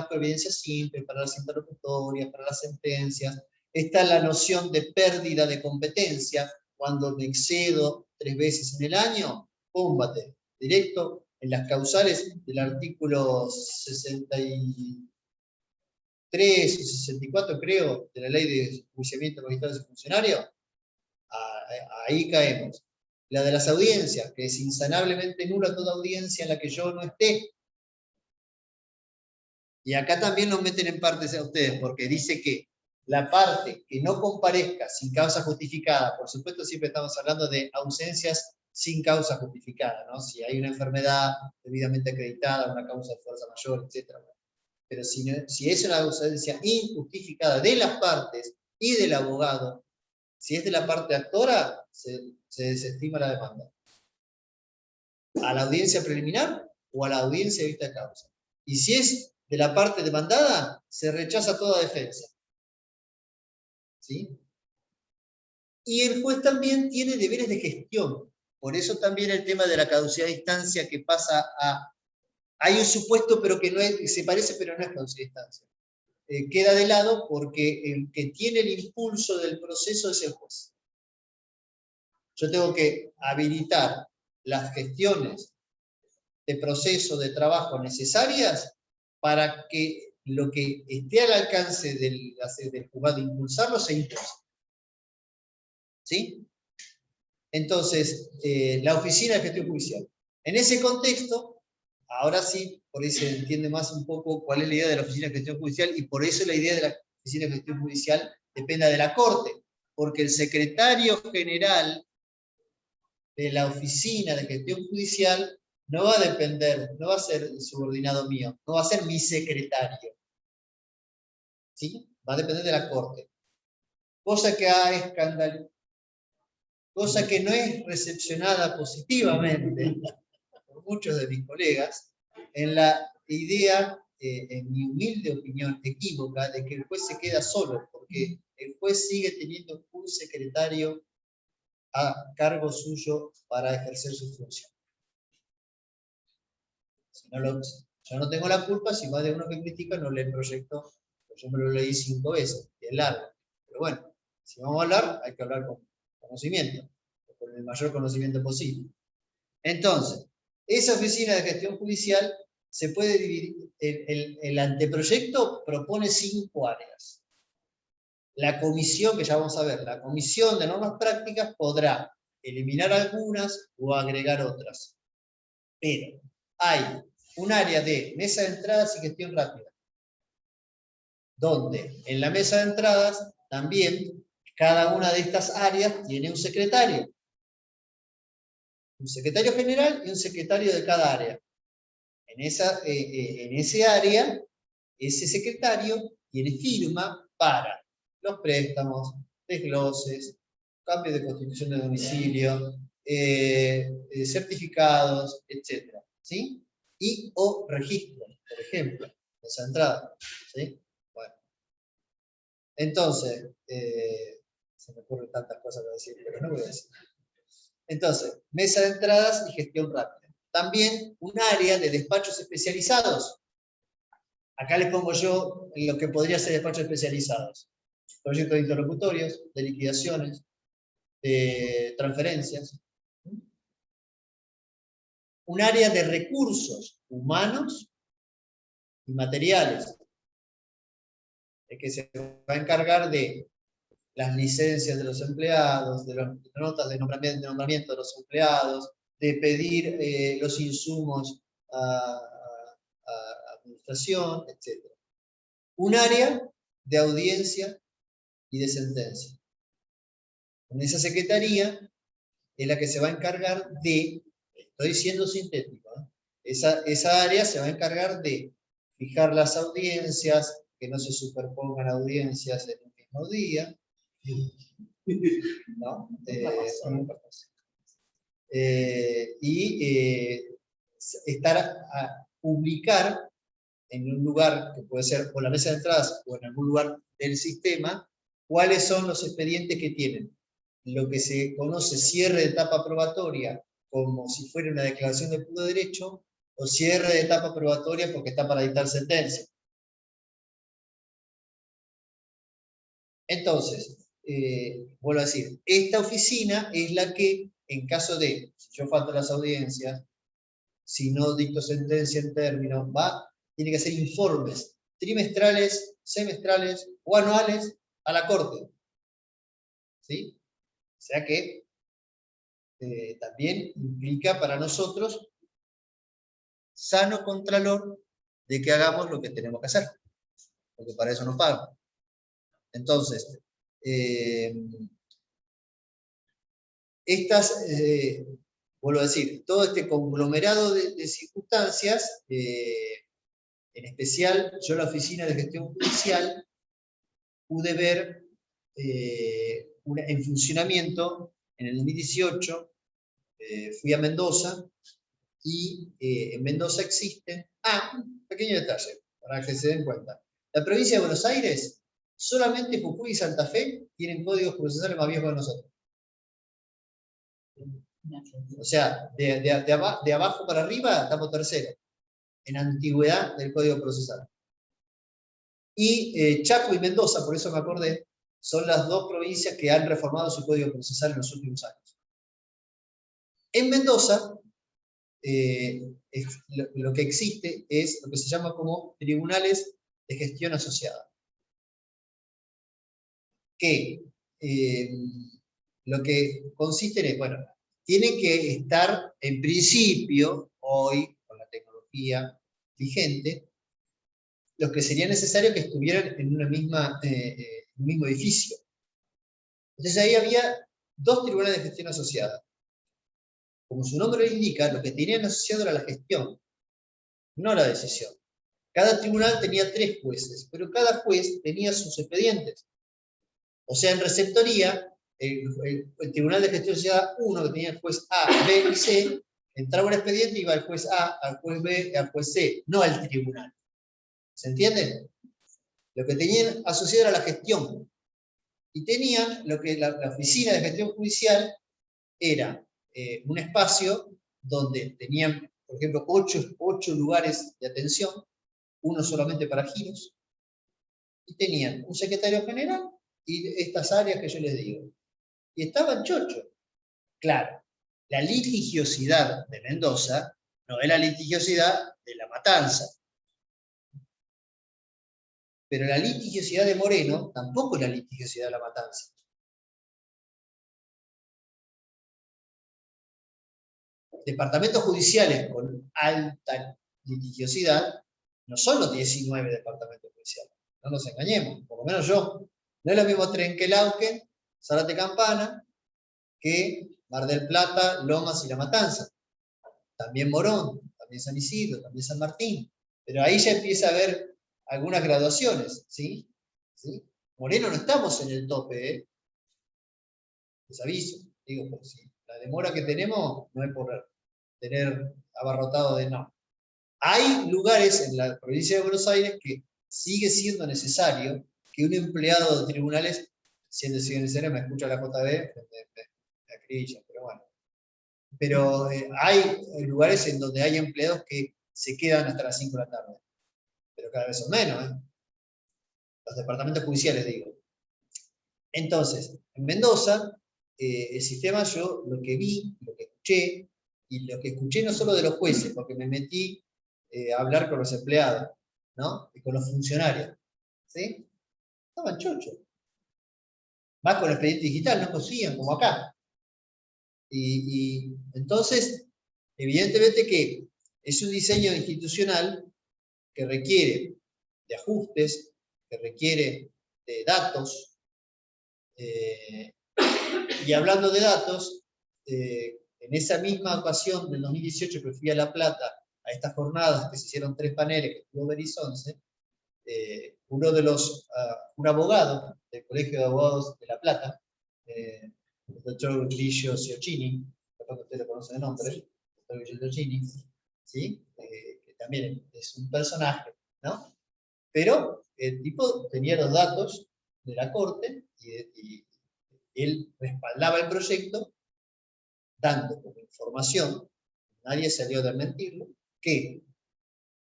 providencias simples, para las interlocutorias, para las sentencias. Está la noción de pérdida de competencia. Cuando me excedo 3 veces en el año, púmbate, directo en las causales del artículo 63 o 64, creo, de la Ley de Enjuiciamiento de Magistrados y Funcionarios. Ahí caemos. La de las audiencias, que es insanablemente nula toda audiencia en la que yo no esté. Y acá también nos meten en partes a ustedes, porque dice que la parte que no comparezca sin causa justificada, por supuesto siempre estamos hablando de ausencias sin causa justificada, ¿no? Si hay una enfermedad debidamente acreditada, una causa de fuerza mayor, etc. Pero si es una ausencia injustificada de las partes y del abogado, si es de la parte actora, se desestima la demanda. A la audiencia preliminar o a la audiencia de vista causa. Y si es de la parte demandada, se rechaza toda defensa. ¿Sí? Y el juez también tiene deberes de gestión. Por eso también el tema de la caducidad de instancia que pasa a... Hay un supuesto, pero que no es, se parece, pero no es caducidad de instancia. Queda de lado porque el que tiene el impulso del proceso es el juez. Yo tengo que habilitar las gestiones de proceso, de trabajo necesarias para que lo que esté al alcance del juzgado de impulsarlo se impulse. ¿Sí? Entonces, la Oficina de Gestión Judicial. En ese contexto, ahora sí, por ahí se entiende más un poco cuál es la idea de la Oficina de Gestión Judicial, y por eso la idea de la Oficina de Gestión Judicial depende de la Corte, porque el secretario general de la Oficina de Gestión Judicial no va a depender, no va a ser subordinado mío, no va a ser mi secretario. ¿Sí? Va a depender de la Corte. Cosa que ha escandalizado, cosa que no es recepcionada positivamente por muchos de mis colegas, en la idea, en mi humilde opinión equívoca, de que el juez se queda solo, porque el juez sigue teniendo un secretario a cargo suyo para ejercer su función. Yo no tengo la culpa si más de uno que critica no lee el proyecto, pues yo me lo leí 5 veces, y es largo. Pero bueno, si vamos a hablar, hay que hablar con conocimiento, con el mayor conocimiento posible. Entonces, esa Oficina de Gestión Judicial se puede dividir, el anteproyecto propone 5 áreas. La comisión, que ya vamos a ver, la comisión de normas prácticas podrá eliminar algunas o agregar otras. Pero hay un área de mesa de entradas y gestión rápida, donde en la mesa de entradas también cada una de estas áreas tiene un secretario general y un secretario de cada área. En ese área, ese secretario tiene firma para los préstamos, desgloses, cambios de constitución de domicilio, certificados, etc. ¿Sí? Y o registros, por ejemplo, esa entrada. ¿Sí? Bueno. Entonces, se me ocurren tantas cosas para decir, pero no voy a decir. Entonces, mesa de entradas y gestión rápida. también un área de despachos especializados. Acá les pongo yo lo que podría ser despachos especializados. Proyectos de interlocutorios, de liquidaciones, de transferencias. Un área de recursos humanos y materiales, que se va a encargar de las licencias de los empleados, de las notas de nombramiento de los empleados, de pedir los insumos a administración, etc. Un área de audiencia y de sentencia. En esa secretaría es la que se va a encargar de, estoy siendo sintético, esa área se va a encargar de fijar las audiencias, que no se superpongan audiencias en un mismo día, ¿no? Estar a publicar en un lugar que puede ser o la mesa de entradas o en algún lugar del sistema, cuáles son los expedientes que tienen. Lo que se conoce cierre de etapa probatoria, como si fuera una declaración de puro derecho, o cierre de etapa probatoria porque está para dictar sentencia. Entonces, vuelvo a decir, esta oficina es la que, en caso de, si yo falto las audiencias, si no dicto sentencia en términos, tiene que hacer informes trimestrales, semestrales o anuales a la Corte. ¿Sí? O sea que también implica para nosotros sano contralor de que hagamos lo que tenemos que hacer, porque para eso nos pagan. Entonces, vuelvo a decir, todo este conglomerado de circunstancias, en especial yo en la Oficina de Gestión Judicial pude ver en funcionamiento en el 2018, fui a Mendoza, y en Mendoza existe, un pequeño detalle, para que se den cuenta. La provincia de Buenos Aires, solamente Jujuy y Santa Fe tienen códigos procesales más viejos que nosotros. O sea, de abajo para arriba estamos tercero, en antigüedad del código procesal. Y Chaco y Mendoza, por eso me acordé, son las dos provincias que han reformado su código procesal en los últimos años. En Mendoza, lo que existe es lo que se llama como tribunales de gestión asociada. Que lo que consiste en, bueno, tienen que estar en principio, hoy, con la tecnología vigente, los que sería necesario que estuvieran en un mismo edificio. Entonces ahí había dos tribunales de gestión asociada. Como su nombre lo indica, lo que tenían asociado era la gestión, no la decisión. Cada tribunal tenía 3 jueces, pero cada juez tenía sus expedientes. O sea, en receptoría, el Tribunal de Gestión Asociada 1, que tenía el juez A, B y C, entraba un expediente y iba al juez A, al juez B y al juez C, no al tribunal. ¿Se entiende? Lo que tenían asociado era la gestión. Y tenían lo que la Oficina de Gestión Judicial era un espacio donde tenían, por ejemplo, 8 lugares de atención, uno solamente para giros, y tenían un secretario general y estas áreas que yo les digo. Y estaban chochos. Claro, la litigiosidad de Mendoza no es la litigiosidad de La Matanza. Pero la litigiosidad de Moreno tampoco es la litigiosidad de La Matanza. Departamentos judiciales con alta litigiosidad no son los 19 departamentos judiciales. No nos engañemos, por lo menos yo. No es lo mismo Trenquelauquen, Zárate Campana, que Mar del Plata, Lomas y La Matanza. También Morón, también San Isidro, también San Martín. Pero ahí ya empieza a haber algunas graduaciones, ¿sí? ¿Sí? Moreno no estamos en el tope, ¿eh? Les aviso, digo, porque si la demora que tenemos no es por tener abarrotado de no. Hay lugares en la provincia de Buenos Aires que sigue siendo necesario que un empleado de tribunales, siendo necesario, me escucha la JB, me acribilla, pero bueno. Pero hay lugares en donde hay empleados que se quedan hasta las 5 de la tarde. Pero cada vez son menos, ¿eh? Los departamentos judiciales, digo. Entonces, en Mendoza, el sistema, yo lo que vi, lo que escuché, y lo que escuché no solo de los jueces, porque me metí a hablar con los empleados, ¿no? Y con los funcionarios, ¿sí? Estaban chochos. Más con el expediente digital, no conseguían, como acá. Y entonces, evidentemente que es un diseño institucional que requiere de ajustes, que requiere de datos. Y hablando de datos, en esa misma ocasión del 2018 que fui a La Plata, a estas jornadas que se hicieron 3 paneles, que estuvo Berizonce, un abogado del Colegio de Abogados de La Plata, el doctor Grillo Ciocchini, capaz que ustedes lo conocen de nombre, el doctor Grillo Ciocchini, ¿sí? Que también es un personaje, ¿no? Pero el tipo tenía los datos de la Corte y él respaldaba el proyecto dando como información, nadie salió a desmentirlo, que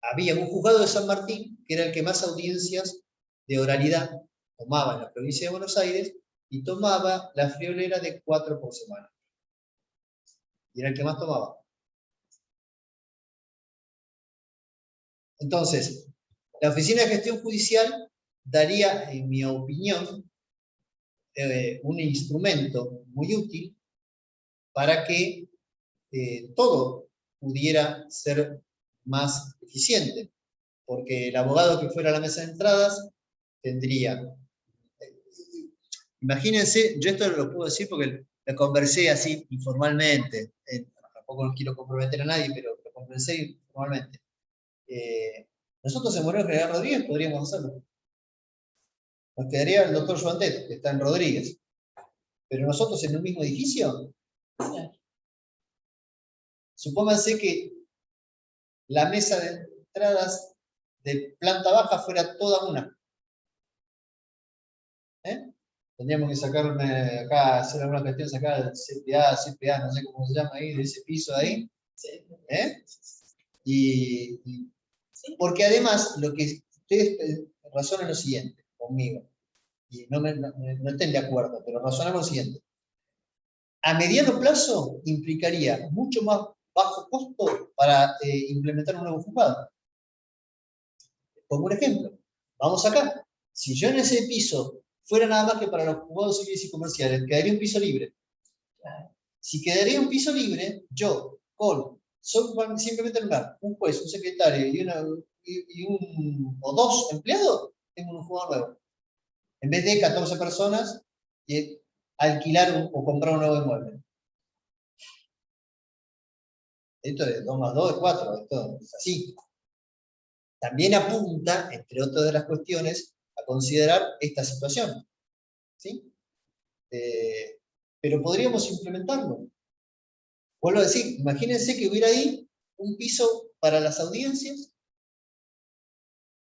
había un juzgado de San Martín que era el que más audiencias de oralidad tomaba en la provincia de Buenos Aires y tomaba la friolera de 4 por semana. Y era el que más tomaba. Entonces, la Oficina de Gestión Judicial daría, en mi opinión, un instrumento muy útil para que todo pudiera ser más eficiente, porque el abogado que fuera a la mesa de entradas tendría, imagínense, yo esto lo puedo decir porque lo conversé así informalmente, tampoco no quiero comprometer a nadie, pero lo conversé informalmente. Nosotros en Moreno General Rodríguez podríamos hacerlo. Nos quedaría el doctor Joandet, que está en Rodríguez, pero nosotros en un mismo edificio, supónganse que la mesa de entradas de planta baja fuera toda una. Tendríamos que sacarme acá, hacer alguna cuestión, sacar el CPA, no sé cómo se llama ahí, de ese piso ahí. Porque además, lo que ustedes razonan lo siguiente conmigo, y no estén de acuerdo, pero razonan lo siguiente. A mediano plazo implicaría mucho más bajo costo para implementar un nuevo juzgado. Como un ejemplo, vamos acá. Si yo en ese piso fuera nada más que para los juzgados civiles y comerciales, quedaría un piso libre. Si quedaría un piso libre, yo, simplemente un juez, un secretario o 2 empleados, tengo un juzgado nuevo. En vez de 14 personas, alquilar o comprar un nuevo inmueble. Esto es 2 más 2 es 4, esto es así. También apunta, entre otras de las cuestiones, a considerar esta situación. ¿Sí? Pero podríamos implementarlo. Vuelvo a decir, imagínense que hubiera ahí un piso para las audiencias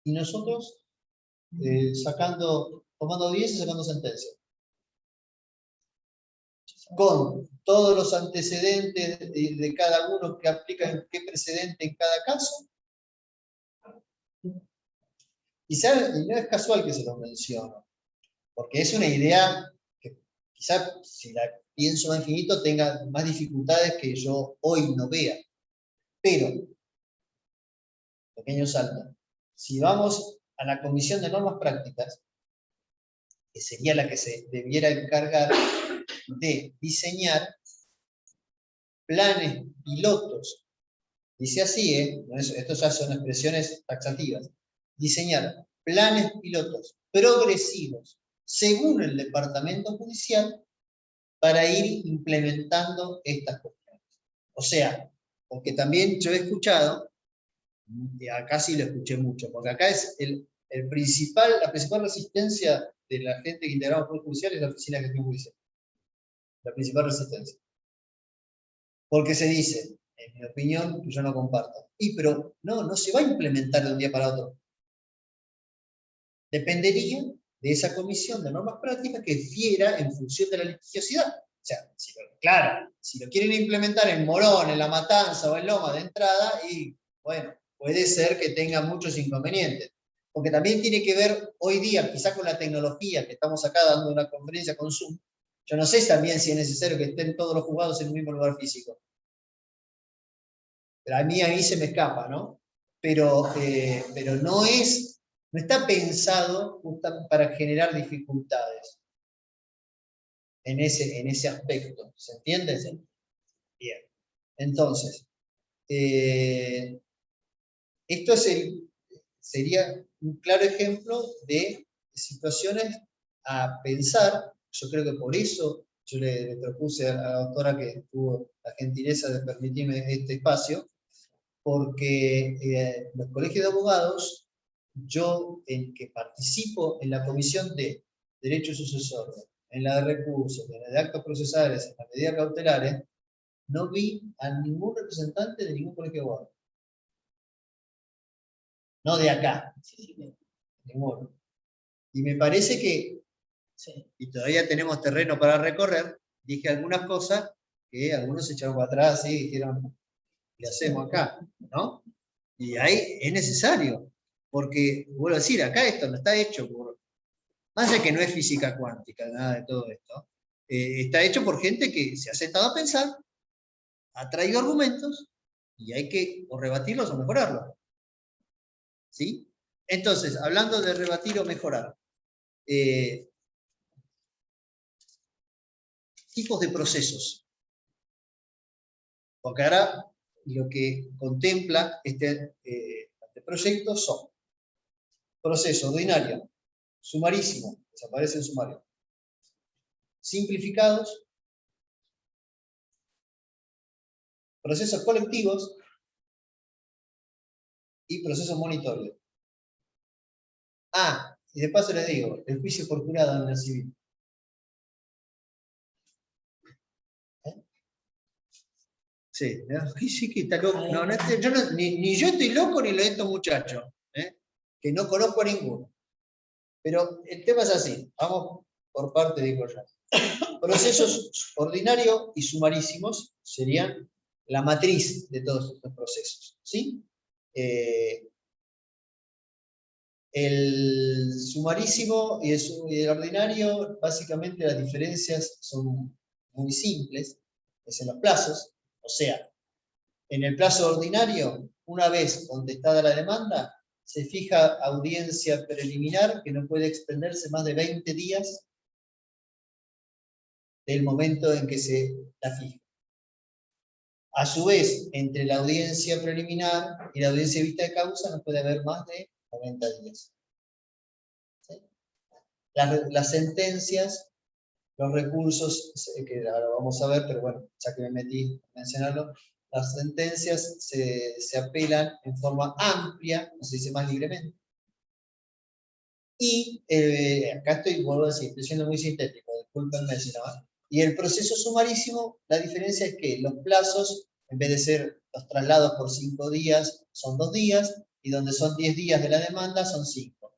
y nosotros tomando audiencias y sacando sentencias. Con todos los antecedentes de cada uno que aplican qué precedente en cada caso. Y no es casual que se los menciono, porque es una idea que quizá si la pienso más infinito tenga más dificultades que yo hoy no vea. Pero, pequeño salto, si vamos a la Comisión de Normas Prácticas, que sería la que se debiera encargar de diseñar planes pilotos, dice así, esto ya son expresiones taxativas, diseñar planes pilotos progresivos según el departamento judicial para ir implementando estas cuestiones. O sea, porque también yo he escuchado, y acá sí lo escuché mucho, porque acá es la principal resistencia de la gente que integramos el Poder Judicial es la Oficina de Gestión Judicial. La principal resistencia. Porque se dice, en mi opinión, que yo no comparto. Pero no se va a implementar de un día para otro. Dependería de esa comisión de normas prácticas que fiera en función de la litigiosidad. sea, claro, si lo quieren implementar en Morón, en La Matanza o en Loma de entrada, y bueno, puede ser que tenga muchos inconvenientes. Porque también tiene que ver hoy día, quizá con la tecnología, que estamos acá dando una conferencia con Zoom, yo no sé también si es necesario que estén todos los juzgados en un mismo lugar físico. Pero a mí se me escapa, ¿no? Pero no está pensado para generar dificultades en ese aspecto. ¿Se entiende? Bien. Entonces, esto sería un claro ejemplo de situaciones a pensar. Yo creo que por eso yo le propuse a la doctora que tuvo la gentileza de permitirme este espacio, porque los colegios de abogados, yo en que participo en la comisión de derechos sucesorios, en la de recursos, en la de actos procesales, en las medidas cautelares, no vi a ningún representante de ningún colegio de abogados. No de acá, ninguno. Y me parece que, y todavía tenemos terreno para recorrer, dije algunas cosas que algunos se echaron para atrás y dijeron, ¿qué hacemos acá? ¿No? Y ahí es necesario, porque, vuelvo a decir, acá esto no está hecho por, más allá que no es física cuántica, nada de todo esto, está hecho por gente que se ha sentado a pensar, ha traído argumentos, y hay que o rebatirlos o mejorarlos. ¿Sí? Entonces, hablando de rebatir o mejorar, tipos de procesos. Porque ahora lo que contempla este proyecto son proceso ordinario, sumarísimo, desaparece el sumario, simplificados, procesos colectivos y procesos monitorios. Ah, y de paso les digo, el juicio por jurado en el civil. Sí, sí que está loco. No, ni yo estoy loco ni lo de estos muchachos, que no conozco a ninguno. Pero el tema es así, vamos por parte, digo yo. Procesos ordinarios y sumarísimos serían la matriz de todos estos procesos, ¿sí? El sumarísimo y el ordinario, básicamente las diferencias son muy simples, es en los plazos, o sea, en el plazo ordinario, una vez contestada la demanda, se fija audiencia preliminar que no puede extenderse más de 20 días del momento en que se la fija. A su vez, entre la audiencia preliminar y la audiencia de vista de causa no puede haber más de 90 días. ¿Sí? Las sentencias, los recursos, que ahora vamos a ver, pero bueno, ya que me metí a mencionarlo, las sentencias se apelan en forma amplia, no se dice más libremente. Y acá vuelvo a decir, estoy siendo muy sintético, discúlpenme si no. Y el proceso sumarísimo, la diferencia es que los plazos, en vez de ser los traslados por 5 días, son 2 días, y donde son 10 días de la demanda, son 5.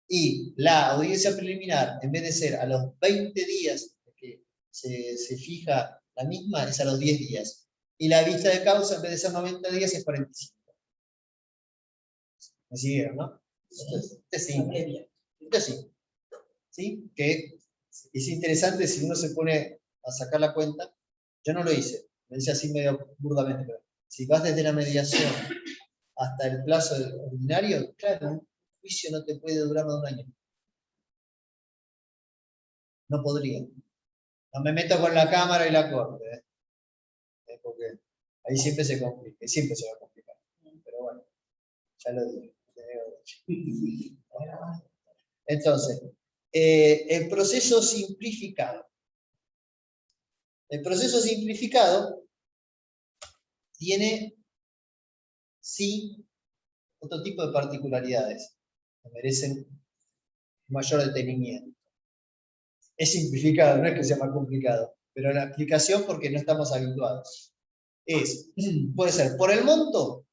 Y la audiencia preliminar, en vez de ser a los 20 días que se fija la misma, es a los 10 días. Y la vista de causa, en vez de ser 90 días, es 45. ¿Me siguieron, no? Entonces, es simple. Entonces, ¿sí? Que es interesante si uno se pone a sacar la cuenta. Yo no lo hice, lo hice así medio burdamente, pero si vas desde la mediación hasta el plazo ordinario, claro, un juicio no te puede durar más de un año. No podría. No me meto con la cámara y la corte, porque ahí siempre se complica, y siempre se va a complicar. Pero bueno, ya lo digo. Entonces, el proceso simplificado. El proceso simplificado tiene, sí, otro tipo de particularidades que merecen mayor detenimiento. Es simplificado, no es que sea más complicado, pero la aplicación porque no estamos habituados. Puede ser por el monto,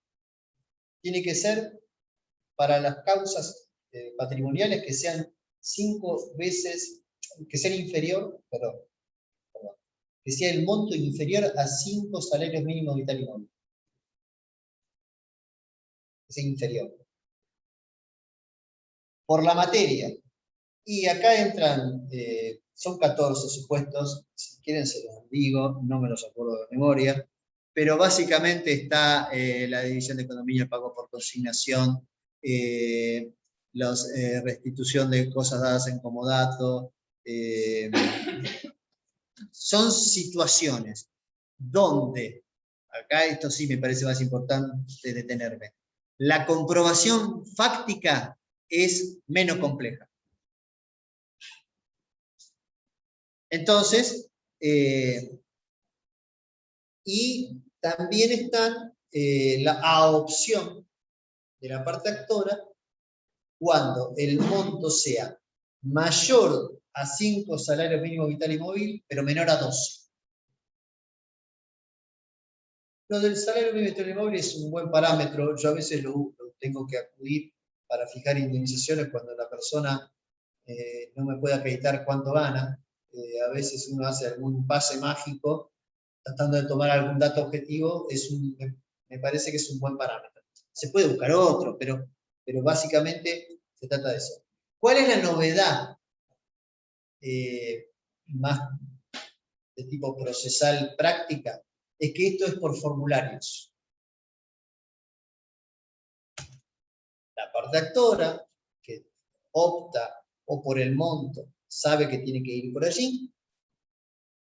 tiene que ser para las causas patrimoniales que sean 5 veces, que sean inferior, perdón, que sea el monto inferior a 5 salarios mínimos vital y móvil. Que sea inferior. Por la materia. Y acá entran, son 14 supuestos, si quieren se los digo, no me los acuerdo de memoria, pero básicamente está la división de condominio, pago por consignación, restitución de cosas dadas en comodato. Son situaciones donde, acá esto sí me parece más importante detenerme, la comprobación fáctica es menos compleja. Entonces, y también están la adopción de la parte actora cuando el monto sea mayor a 5 salarios mínimos vital y móvil, pero menor a 12. Lo del salario mínimo vital y móvil es un buen parámetro. Yo a veces lo tengo que acudir para fijar indemnizaciones cuando la persona no me puede acreditar cuánto gana. A veces uno hace algún pase mágico tratando de tomar algún dato objetivo, me parece que es un buen parámetro. Se puede buscar otro, pero básicamente se trata de eso. ¿Cuál es la novedad más de tipo procesal práctica? Es que esto es por formularios. La parte actora, que opta o por el monto, sabe que tiene que ir por allí,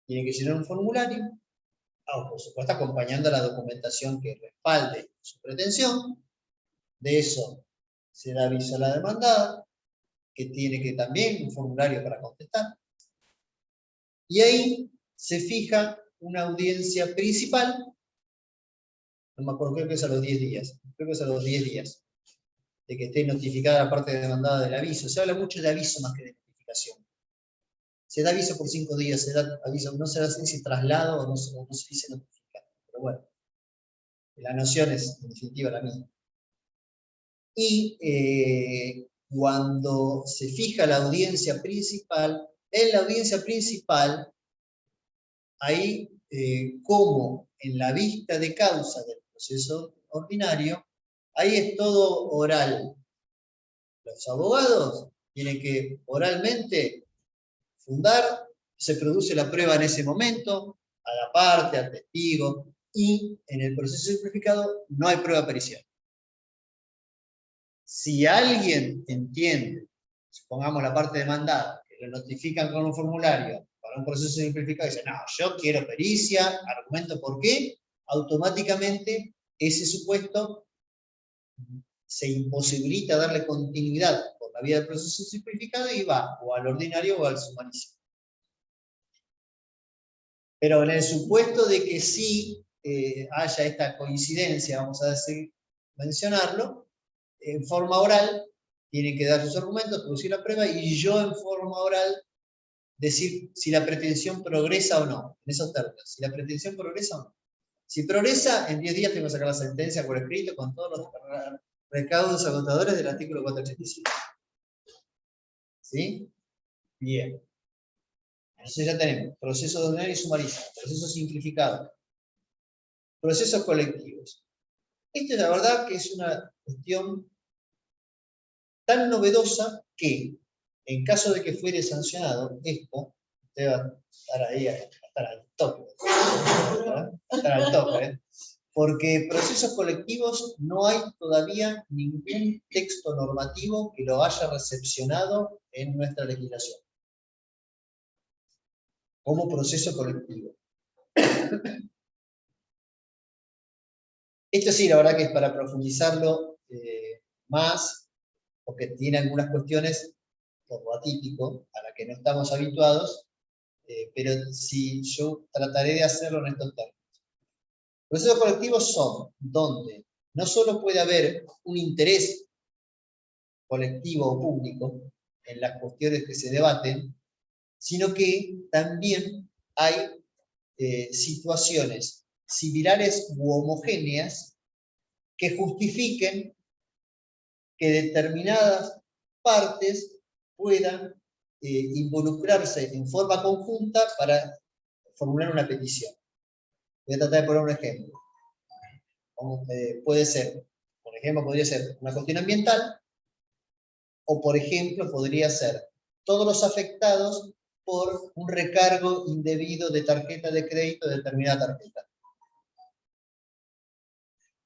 tiene que llenar un formulario, por supuesto acompañando la documentación que respalde su pretensión. De eso se da aviso a la demandada, que tiene que también un formulario para contestar. Y ahí se fija una audiencia principal, no me acuerdo, creo que es a los 10 días, de que esté notificada la parte demandada del aviso. Se habla mucho de aviso más que de notificación. Se da aviso por 5 días, se da aviso, no se dice traslado o no se dice notificar. Pero bueno, la noción es en definitiva la misma. Y cuando se fija la audiencia principal, en la audiencia principal, ahí como en la vista de causa del proceso ordinario, ahí es todo oral. Los abogados tienen que oralmente fundar, se produce la prueba en ese momento, a la parte, al testigo, y en el proceso simplificado no hay prueba pericial. Si alguien entiende, supongamos la parte demandada, que lo notifican con un formulario para un proceso simplificado y dice, no, yo quiero pericia, argumento por qué, automáticamente ese supuesto se imposibilita darle continuidad por la vía del proceso simplificado y va o al ordinario o al sumarísimo. Pero en el supuesto de que sí haya esta coincidencia, vamos a mencionarlo, en forma oral, tienen que dar sus argumentos, producir la prueba, y yo en forma oral decir si la pretensión progresa o no, en esos términos, si la pretensión progresa o no. Si progresa, en 10 días tengo que sacar la sentencia por escrito con todos los recaudos agotadores del artículo 485. ¿Sí? Bien. Entonces ya tenemos proceso ordinario y sumarísimo, proceso simplificado, procesos colectivos. Esto es la verdad que es una cuestión tan novedosa que, en caso de que fuere sancionado, esto, usted va a estar ahí, a estar al toque. Va a estar al toque, porque procesos colectivos no hay todavía ningún texto normativo que lo haya recepcionado en nuestra legislación como proceso colectivo. Esto sí, la verdad que es para profundizarlo más, porque tiene algunas cuestiones por lo atípico, a la que no estamos habituados, pero sí, yo trataré de hacerlo en estos términos. Procesos colectivos son donde no solo puede haber un interés colectivo o público en las cuestiones que se debaten, sino que también hay situaciones similares u homogéneas que justifiquen que determinadas partes puedan involucrarse en forma conjunta para formular una petición. Voy a tratar de poner un ejemplo. Puede ser, por ejemplo, podría ser una cuestión ambiental, o por ejemplo, podría ser todos los afectados por un recargo indebido de tarjeta de crédito de determinada tarjeta.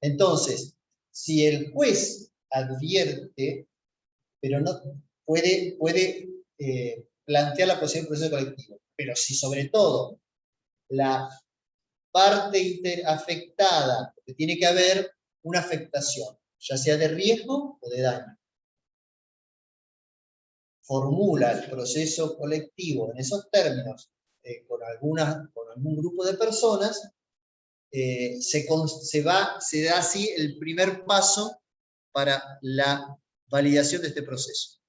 Entonces, si el juez advierte, pero no puede plantear la posibilidad de proceso colectivo, pero si sobre todo la parte afectada, porque tiene que haber una afectación, ya sea de riesgo o de daño, formula el proceso colectivo en esos términos con algún grupo de personas, se da así el primer paso para la validación de este proceso,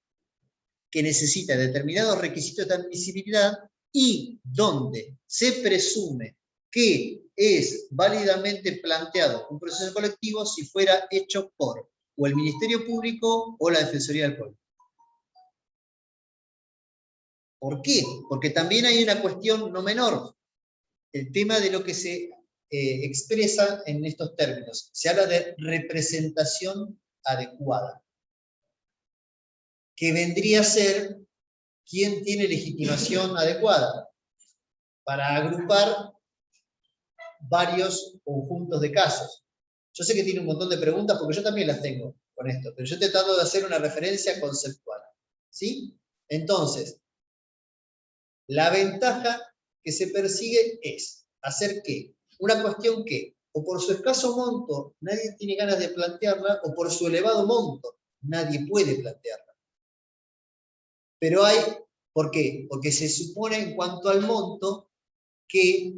que necesita determinados requisitos de admisibilidad y donde se presume que es válidamente planteado un proceso colectivo si fuera hecho por o el Ministerio Público o la Defensoría del Pueblo. ¿Por qué? Porque también hay una cuestión no menor, el tema de lo que se expresa en estos términos. Se habla de representación adecuada, que vendría a ser quién tiene legitimación adecuada para agrupar varios conjuntos de casos. Yo sé que tiene un montón de preguntas porque yo también las tengo con esto, pero yo he tratado de hacer una referencia conceptual. ¿Sí? Entonces, la ventaja que se persigue es hacer que una cuestión que, o por su escaso monto, nadie tiene ganas de plantearla, o por su elevado monto, nadie puede plantearla. Pero hay, ¿por qué? Porque se supone en cuanto al monto que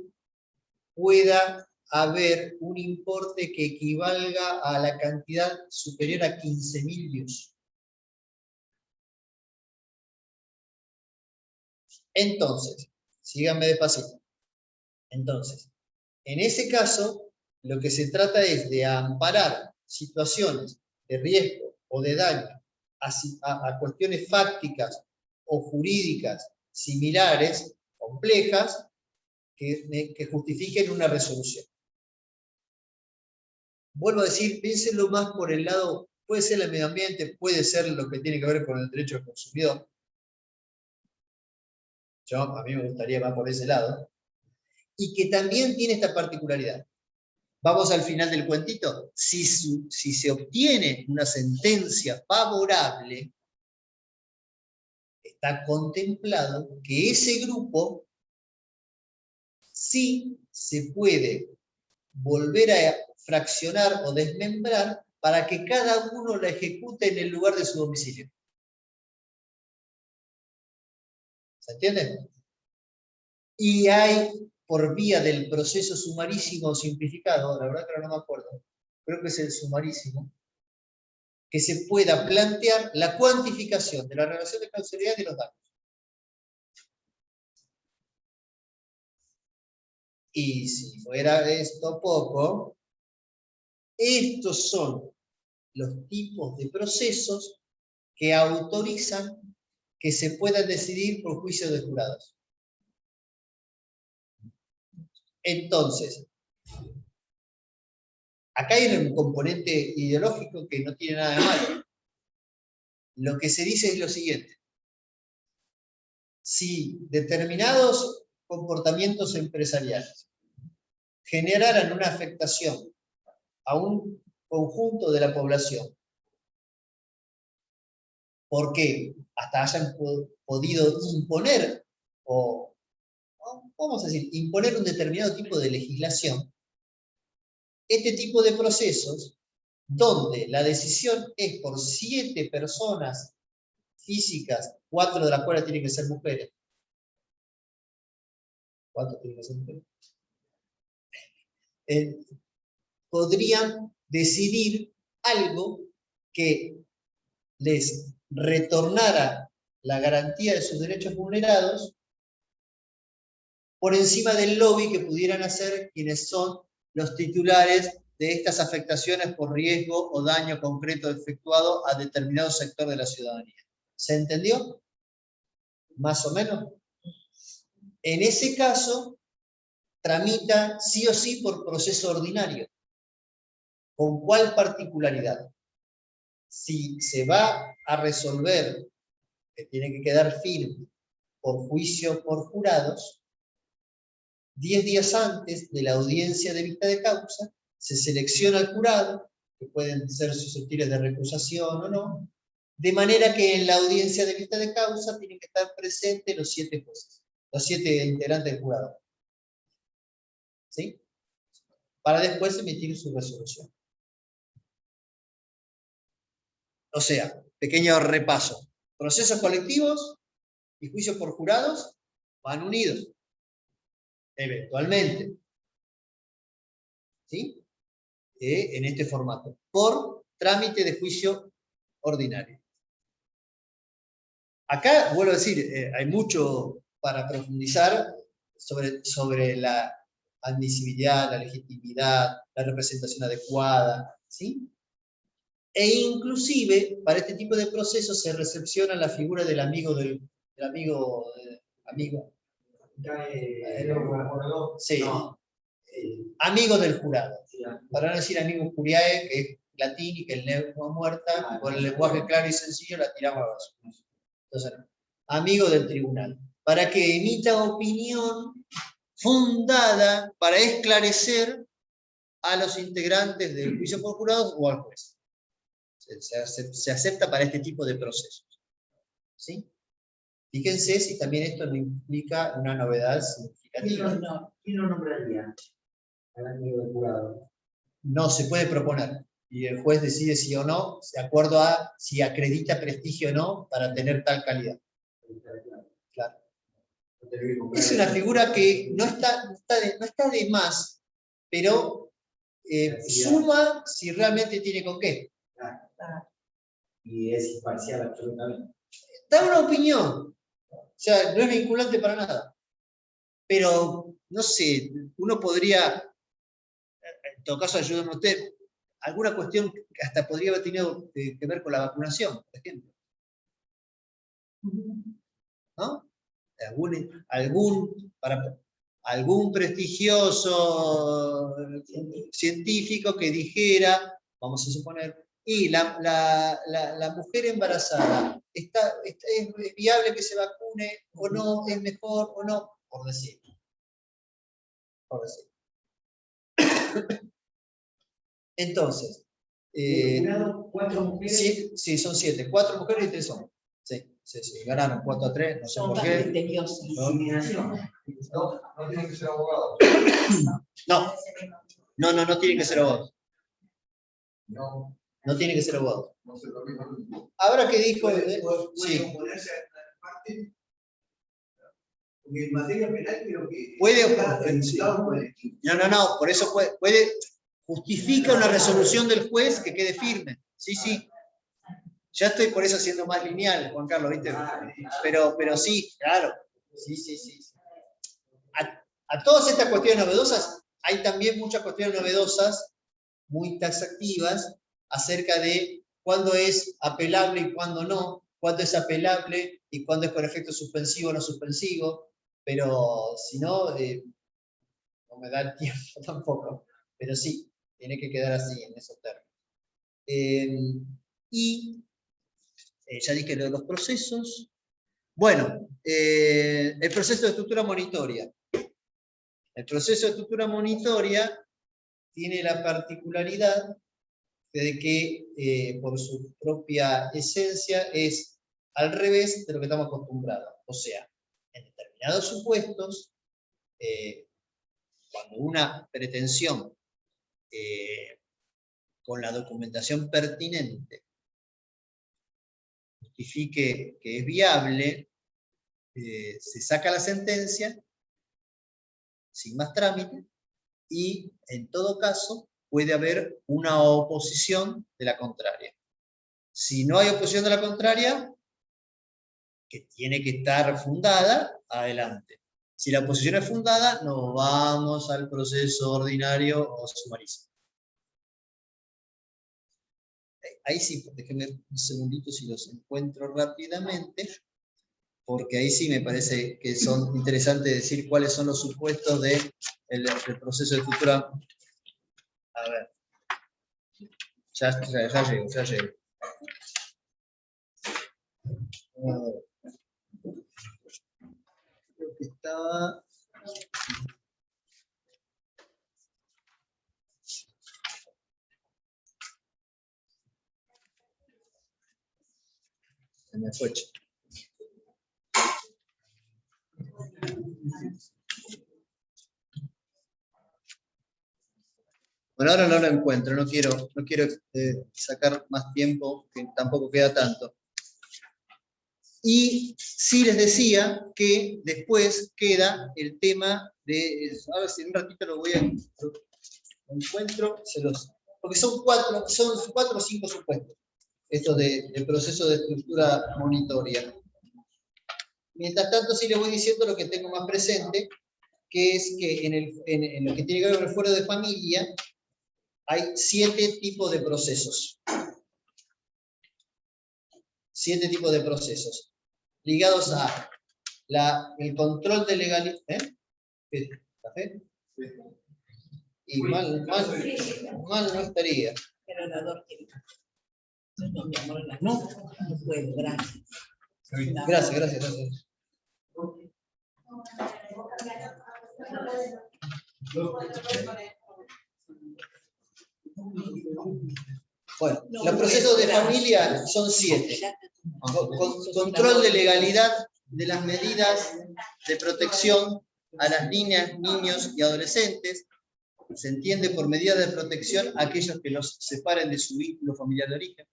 pueda haber un importe que equivalga a la cantidad superior a 15.000 views. Entonces, síganme despacito. Entonces, en ese caso, lo que se trata es de amparar situaciones de riesgo o de daño a cuestiones fácticas o jurídicas similares, complejas, que justifiquen una resolución. Vuelvo a decir, piénsenlo más por el lado, puede ser el medio ambiente, puede ser lo que tiene que ver con el derecho del consumidor. A mí me gustaría más por ese lado. Y que también tiene esta particularidad. Vamos al final del cuentito. Si se obtiene una sentencia favorable, está contemplado que ese grupo sí se puede volver a fraccionar o desmembrar para que cada uno la ejecute en el lugar de su domicilio. ¿Se entiende? Y hay, por vía del proceso sumarísimo o simplificado, la verdad que no me acuerdo, creo que es el sumarísimo, que se pueda plantear la cuantificación de la relación de causalidad y de los daños. Y si fuera esto poco, estos son los tipos de procesos que autorizan que se puedan decidir por juicio de jurados. Entonces, acá hay un componente ideológico que no tiene nada de malo. Lo que se dice es lo siguiente. Si determinados comportamientos empresariales generaran una afectación a un conjunto de la población, porque hasta hayan podido imponer, o vamos a decir, imponer un determinado tipo de legislación, este tipo de procesos, donde la decisión es por 7 personas físicas, 4 de las cuales tienen que ser mujeres. ¿Cuántos tienen que ser mujeres? Podrían decidir algo que les retornara la garantía de sus derechos vulnerados por encima del lobby que pudieran hacer quienes son los titulares de estas afectaciones por riesgo o daño concreto efectuado a determinado sector de la ciudadanía. ¿Se entendió? ¿Más o menos? En ese caso, tramita sí o sí por proceso ordinario. ¿Con cuál particularidad? Si se va a resolver, que tiene que quedar firme, por juicio por jurados, 10 días antes de la audiencia de vista de causa, se selecciona al jurado, que pueden ser susceptibles de recusación o no, de manera que en la audiencia de vista de causa tienen que estar presentes los 7 jueces, los 7 integrantes del jurado. ¿Sí? Para después emitir su resolución. O sea, pequeño repaso. Procesos colectivos y juicios por jurados van unidos. Eventualmente. ¿Sí? En este formato. Por trámite de juicio ordinario. Acá, vuelvo a decir, hay mucho para profundizar sobre la admisibilidad, la legitimidad, la representación adecuada, ¿sí? E inclusive, para este tipo de procesos se recepciona la figura del amigo sí, no, amigo del jurado. Para no decir amigo curiae, que es latín y que el lengua muerta, con el lenguaje claro y sencillo la tiramos a basura. Entonces, amigo del tribunal, para que emita opinión fundada para esclarecer a los integrantes del juicio por jurados o al juez. Se acepta para este tipo de procesos. ¿Sí? Fíjense si también esto no implica una novedad significativa. ¿Quién lo nombraría al amigo del jurado? No se puede proponer. Y el juez decide sí o no, de acuerdo a si acredita prestigio o no para tener tal calidad. Claro. Es una figura que no está de más, pero suma si realmente tiene con qué. Y es imparcial absolutamente. Da una opinión. O sea, no es vinculante para nada. Pero, no sé, uno podría, en todo caso, ayúdame usted, alguna cuestión que hasta podría haber tenido que ver con la vacunación, por ejemplo. ¿No? Algún prestigioso científico que dijera, vamos a suponer, y la mujer embarazada, ¿es viable que se vacune o no? ¿Es mejor o no? Por decir. Entonces, ¿4 mujeres? sí, son 7. 4 mujeres y 3 hombres. Sí, ganaron 4-3, no sé por qué. Discriminación. No tienen que ser abogados. No tienen que ser abogados. No tienen que ser abogados. No se permite. Ahora que dijo... ¿Puede sí. oponerse a la parte? Porque en materia penal creo que... Puede oponerse. No, por eso puede justifica una resolución del juez que quede firme. Sí. Ya estoy por eso siendo más lineal, Juan Carlos, ¿viste? Pero sí, claro. Sí. A todas estas cuestiones novedosas, hay también muchas cuestiones novedosas, muy taxativas, acerca de cuándo es apelable y cuándo no, cuándo es apelable y cuándo es con efecto suspensivo o no suspensivo, pero si no, no me da el tiempo tampoco. Pero sí, tiene que quedar así, en esos términos. Ya dije lo de los procesos. Bueno, el proceso de estructura monitoria. El proceso de estructura monitoria tiene la particularidad de que por su propia esencia es al revés de lo que estamos acostumbrados. O sea, en determinados supuestos, cuando una pretensión con la documentación pertinente justifique que es viable, se saca la sentencia sin más trámite y en todo caso puede haber una oposición de la contraria. Si no hay oposición de la contraria, que tiene que estar fundada, adelante. Si la oposición es fundada, nos vamos al proceso ordinario o sumarísimo. Ahí sí, déjenme un segundito si los encuentro rápidamente. porque ahí sí me parece que son interesantes decir cuáles son los supuestos del proceso de escritura. A ver. Ya llego. Creo que estaba... Se me fue. Bueno, ahora no lo encuentro, no quiero sacar más tiempo, que tampoco queda tanto. Y sí les decía que después queda el tema de, a ver si en un ratito lo encuentro, porque son cuatro o cinco supuestos, estos del proceso de estructura monitoria. Mientras tanto, sí les voy diciendo lo que tengo más presente, que es que en lo que tiene que ver con el fuero de familia, hay 7 tipos de procesos. 7 tipos de procesos ligados a el control de legalidad. ¿Café? Y mal no estaría. El orador quiere. No, mi amor, no puedo, gracias. Gracias. Bueno, los procesos de familia son 7. Control de legalidad de las medidas de protección a las niñas, niños y adolescentes. Se entiende por medidas de protección a aquellos que los separen de su vínculo familiar de origen.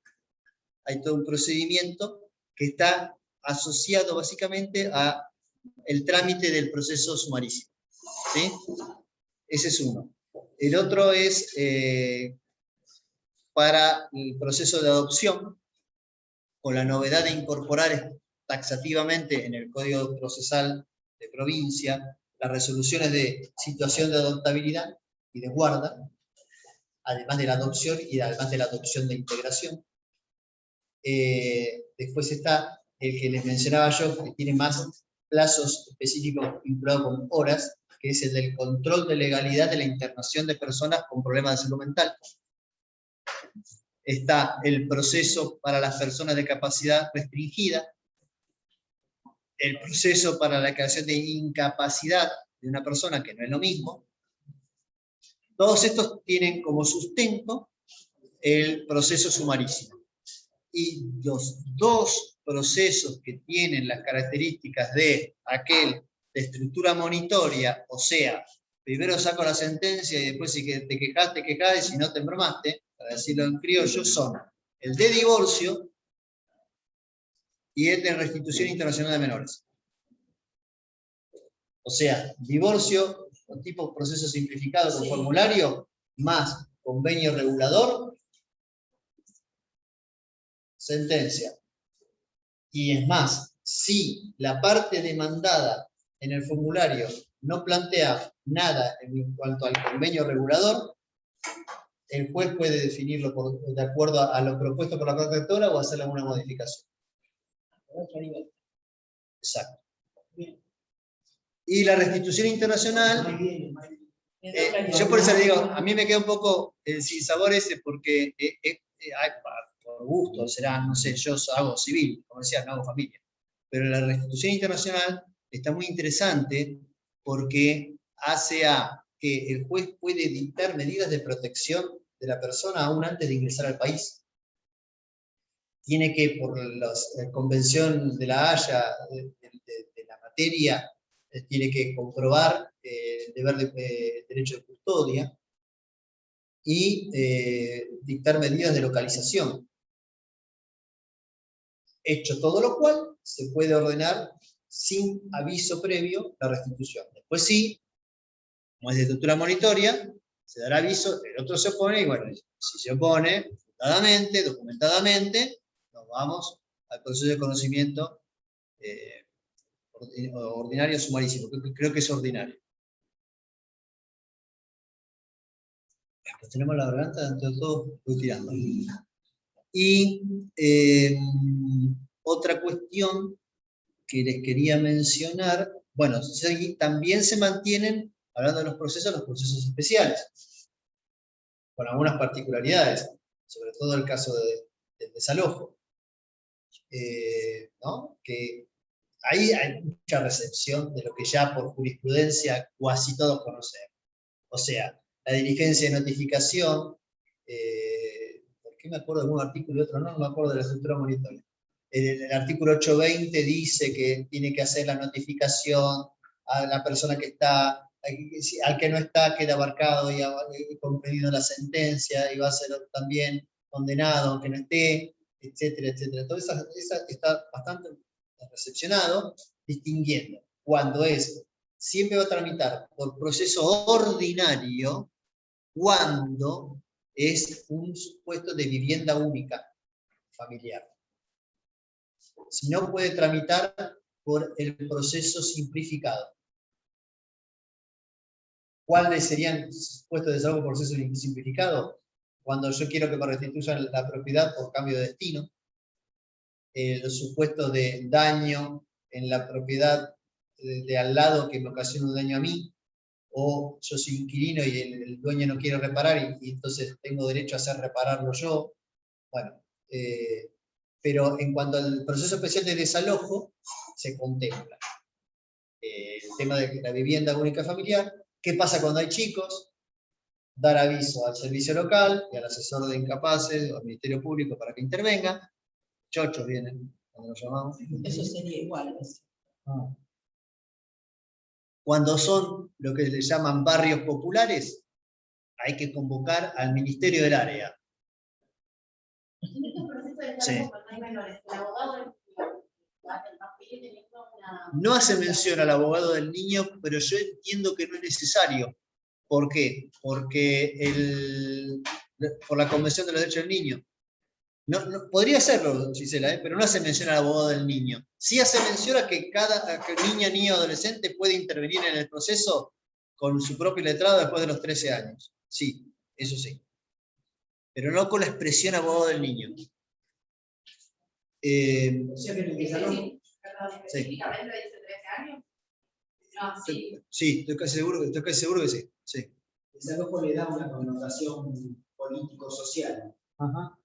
Hay todo un procedimiento que está asociado básicamente a el trámite del proceso sumarísimo. ¿Sí? Ese es uno. El otro es para el proceso de adopción, con la novedad de incorporar taxativamente en el Código Procesal de Provincia las resoluciones de situación de adoptabilidad y de guarda, además de la adopción y además de la adopción de integración. Después está el que les mencionaba yo, que tiene más plazos específicos vinculados con horas, que es el del control de legalidad de la internación de personas con problemas de salud mental. Está el proceso para las personas de capacidad restringida, el proceso para la declaración de incapacidad de una persona, que no es lo mismo. Todos estos tienen como sustento el proceso sumarísimo. Y los 2 procesos que tienen las características de aquel de estructura monitoria, o sea, primero saco la sentencia y después si te quejaste, y si no te embromaste, para decirlo en criollo, son el de divorcio y el de restitución internacional de menores. O sea, divorcio con tipo proceso simplificado con formulario, más convenio regulador, sentencia. Y es más, si la parte demandada en el formulario no plantea nada en cuanto al convenio regulador, el juez puede definirlo de acuerdo a lo propuesto por la parte rectora o hacerle alguna modificación. Exacto. Y la restitución internacional, yo por eso le digo, a mí me queda un poco sin sabor ese, porque por gusto será, no sé, yo hago civil, comercial, no hago familia. Pero la restitución internacional está muy interesante porque hace a que el juez puede dictar medidas de protección de la persona aún antes de ingresar al país. Tiene que, por la Convención de la Haya de la materia, tiene que comprobar el deber de derecho de custodia y dictar medidas de localización. Hecho todo lo cual, se puede ordenar sin aviso previo la restitución. Después sí, como es de estructura monitoria, se dará aviso, el otro se opone, y bueno, si se opone, documentadamente, nos vamos al proceso de conocimiento ordinario sumarísimo, creo que es ordinario. Pues tenemos la garganta, dentro de todo, voy tirando. Y otra cuestión que les quería mencionar, bueno, también se mantienen, hablando de los procesos especiales, con algunas particularidades, sobre todo el caso del desalojo. ¿No? Que ahí hay mucha recepción de lo que ya por jurisprudencia casi todos conocemos. O sea, la diligencia de notificación, ¿por qué me acuerdo de algún artículo y otro no? No me acuerdo de la estructura monitoria. El artículo 820 dice que tiene que hacer la notificación a la persona que está, al que no está queda abarcado y comprendido la sentencia y va a ser también condenado aunque no esté, etcétera, etcétera. Todo eso está bastante recepcionado, distinguiendo cuando siempre va a tramitar por proceso ordinario cuando es un supuesto de vivienda única familiar. Si no, puede tramitar por el proceso simplificado. ¿Cuáles serían supuestos de desalojo por proceso simplificado? Cuando yo quiero que me restituyan la propiedad por cambio de destino, los supuestos de daño en la propiedad de al lado que me ocasiona un daño a mí, o yo soy inquilino y el dueño no quiere reparar y entonces tengo derecho a hacer repararlo yo. Bueno, pero en cuanto al proceso especial de desalojo, se contempla el tema de la vivienda única familiar. ¿Qué pasa cuando hay chicos? Dar aviso al servicio local y al asesor de incapaces o al Ministerio Público para que intervenga. Chochos vienen, cuando los llamamos. Eso sería igual. Cuando son lo que le llaman barrios populares, hay que convocar al Ministerio del Área. En estos procesos de desalojo cuando hay menores, el abogado no hace mención al abogado del niño, pero yo entiendo que no es necesario. ¿Por qué? Porque por la Convención de los Derechos del Niño. No, podría hacerlo, Gisela, pero no hace mención al abogado del niño. Sí hace mención a que cada niña, niño o adolescente puede intervenir en el proceso con su propio letrado después de los 13 años. Sí, eso sí. Pero no con la expresión abogado del niño. O sea que en el desalojo. Perdón, específicamente dice 13 años. No, sí. Sí, estoy casi seguro que sí. Sí. El desalojo le da una connotación político-social. Ajá.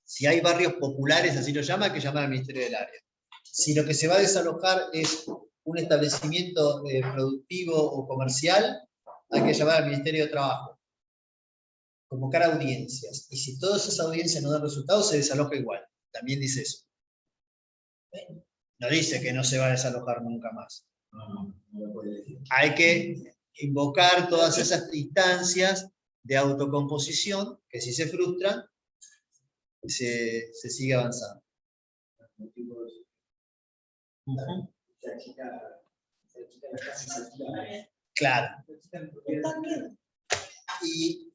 Si hay barrios populares, así lo llama, hay que llamar al Ministerio del Área. Si lo que se va a desalojar es un establecimiento productivo o comercial, hay que llamar al Ministerio de Trabajo. Convocar audiencias. Y si todas esas audiencias no dan resultados, se desaloja igual. También dice eso. No dice que no se va a desalojar nunca más. No lo puede decir. Hay que invocar todas esas instancias de autocomposición, que si se frustran, se sigue avanzando. Claro. Y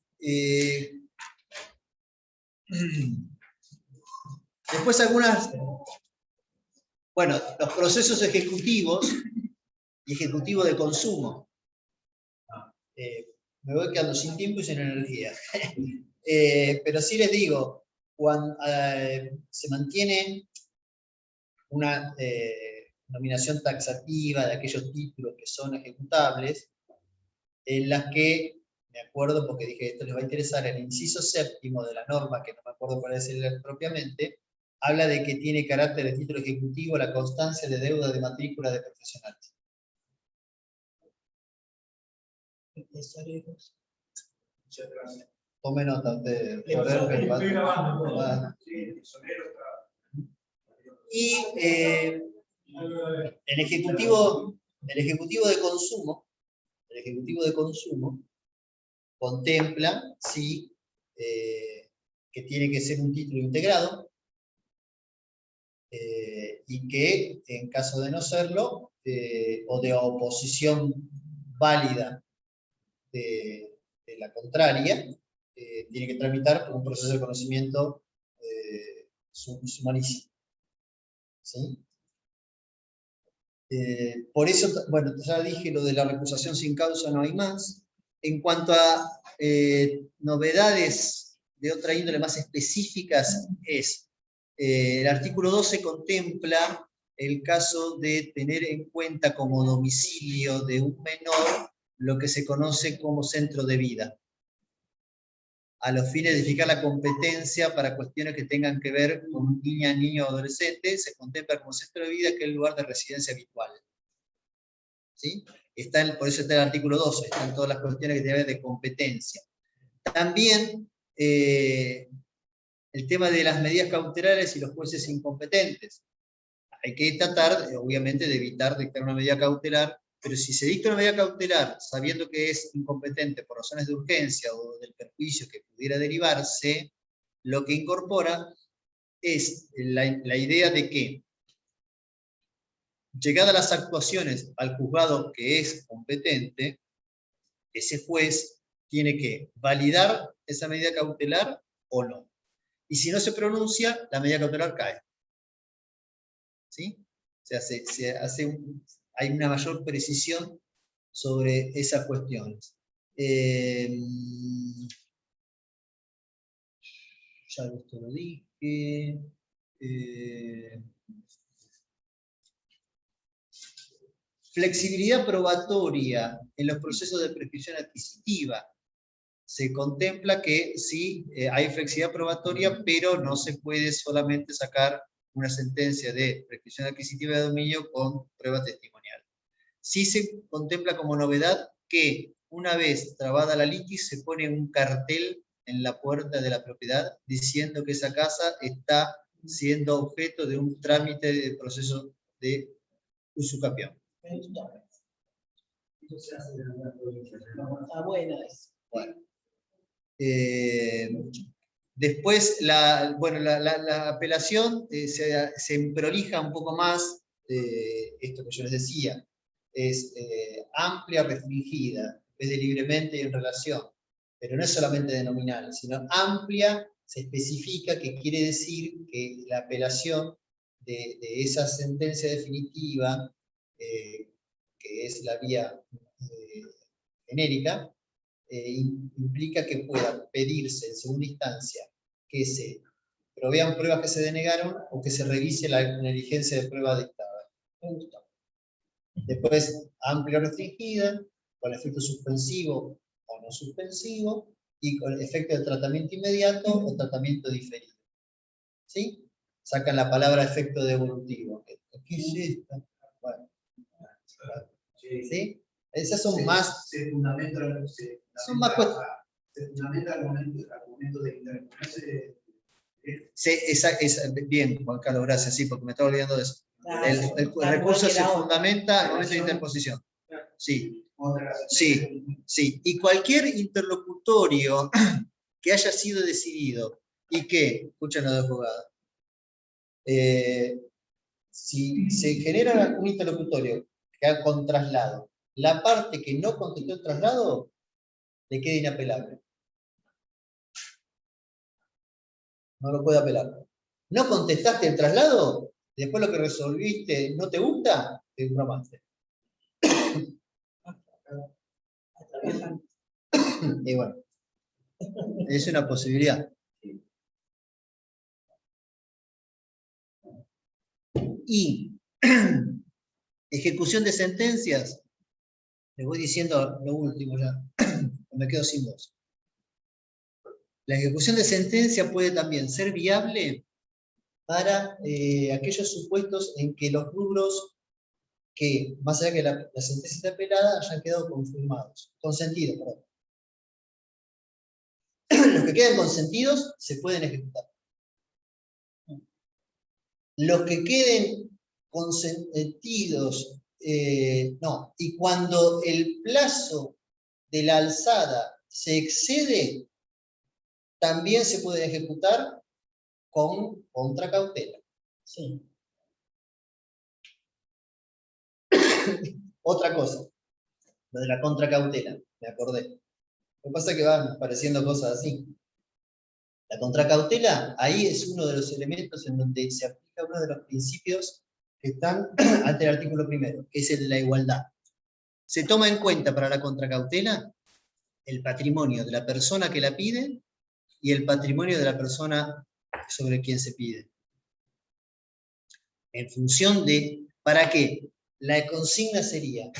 después algunas, bueno, los procesos ejecutivos y ejecutivo de consumo. Me voy quedando sin tiempo y sin energía. Pero sí les digo, cuando se mantiene una nominación taxativa de aquellos títulos que son ejecutables, en las que, me acuerdo porque dije esto les va a interesar, el inciso séptimo de la norma, que no me acuerdo cuál es propiamente, habla de que tiene carácter de título ejecutivo la constancia de deuda de matrícula de profesionales. Tome nota usted. Y el ejecutivo de consumo contempla, sí, que tiene que ser un título integrado y que en caso de no serlo o de oposición válida de la contraria, tiene que tramitar por un proceso de conocimiento sumarísimo. ¿Sí? Por eso, bueno, ya dije lo de la recusación sin causa, no hay más. En cuanto a novedades de otra índole más específicas, el artículo 12 contempla el caso de tener en cuenta como domicilio de un menor lo que se conoce como centro de vida, a los fines de fijar la competencia para cuestiones que tengan que ver con niña, niño o adolescente, se contempla como centro de vida que es el lugar de residencia habitual. ¿Sí? Por eso está el artículo 12, están todas las cuestiones que tienen que ver de competencia. También el tema de las medidas cautelares y los jueces incompetentes. Hay que tratar, obviamente, de evitar dictar una medida cautelar, pero si se dicta una medida cautelar sabiendo que es incompetente por razones de urgencia o del perjuicio que pudiera derivarse, lo que incorpora es la idea de que, llegadas las actuaciones al juzgado que es competente, ese juez tiene que validar esa medida cautelar o no. Y si no se pronuncia, la medida cautelar cae. ¿Sí? O sea, hay una mayor precisión sobre esas cuestiones. Ya esto lo dije. Flexibilidad probatoria en los procesos de prescripción adquisitiva. Se contempla que sí hay flexibilidad probatoria, pero no se puede solamente sacar una sentencia de prescripción adquisitiva de dominio con prueba testimonial. Sí se contempla como novedad que una vez trabada la litis se pone un cartel en la puerta de la propiedad diciendo que esa casa está siendo objeto de un trámite de proceso de usucapión. Está bueno eso. Bueno. Después, la apelación se prolija un poco más, esto que yo les decía, es amplia, restringida, en vez de libremente y en relación, pero no es solamente de nominal, sino amplia, se especifica que quiere decir que la apelación de esa sentencia definitiva, que es la vía genérica, implica que pueda pedirse en segunda instancia que se provean pruebas que se denegaron o que se revise la negligencia de prueba dictada. Me gustó. Después, amplia o restringida, con efecto suspensivo o no suspensivo, y con efecto de tratamiento inmediato o tratamiento diferido. ¿Sí? Sacan la palabra efecto devolutivo. ¿Qué es esto? Bueno. ¿Sí? Esas son más... Se fundamenta argumentos de interés. Bien, Juan Carlos, gracias, sí, porque me estaba olvidando de eso. Claro, El recurso se fundamenta al momento de interposición. Sí, sí, sí. Y cualquier interlocutorio que haya sido decidido y que, escuchen los abogados, si se genera un interlocutorio que haga con traslado, la parte que no contestó el traslado le queda inapelable. No lo puede apelar. ¿No contestaste el traslado? Después lo que resolviste no te gusta, te bromaste. Y bueno, es una posibilidad. Y ejecución de sentencias, les voy diciendo lo último ya, me quedo sin voz. La ejecución de sentencia puede también ser viable para aquellos supuestos en que los rubros que, más allá que la sentencia esté apelada, hayan quedado consentidos, perdón. Los que quedan consentidos se pueden ejecutar. Los que queden consentidos, no, y cuando el plazo de la alzada se excede, también se puede ejecutar con contracautela. Sí. Otra cosa, lo de la contracautela, me acordé. Lo que pasa es que van apareciendo cosas así. La contracautela, ahí es uno de los elementos en donde se aplica uno de los principios que están ante el artículo primero, que es el de la igualdad. Se toma en cuenta para la contracautela el patrimonio de la persona que la pide y el patrimonio de la persona sobre quien se pide. en función de, ¿para qué? La consigna sería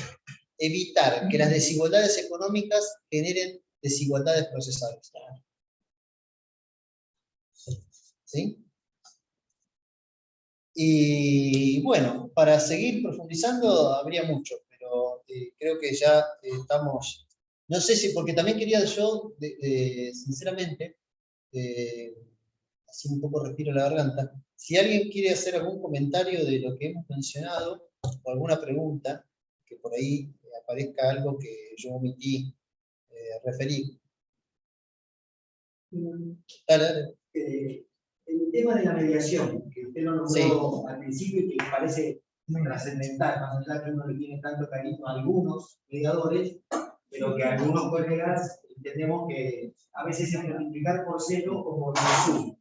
evitar que las desigualdades económicas generen desigualdades procesales. ¿Sí? Y bueno, para seguir profundizando habría mucho, pero creo que ya estamos, no sé si, porque también quería yo, sinceramente, así un poco respiro la garganta, si alguien quiere hacer algún comentario de lo que hemos mencionado, o alguna pregunta, que por ahí aparezca algo que yo omití referir. Dale, dale. El tema de la mediación, que usted lo nombró al principio y que me parece trascendental, más allá que uno le tiene tanto cariño a algunos mediadores, pero que algunos colegas entendemos que a veces es multiplicar por cero o por suma.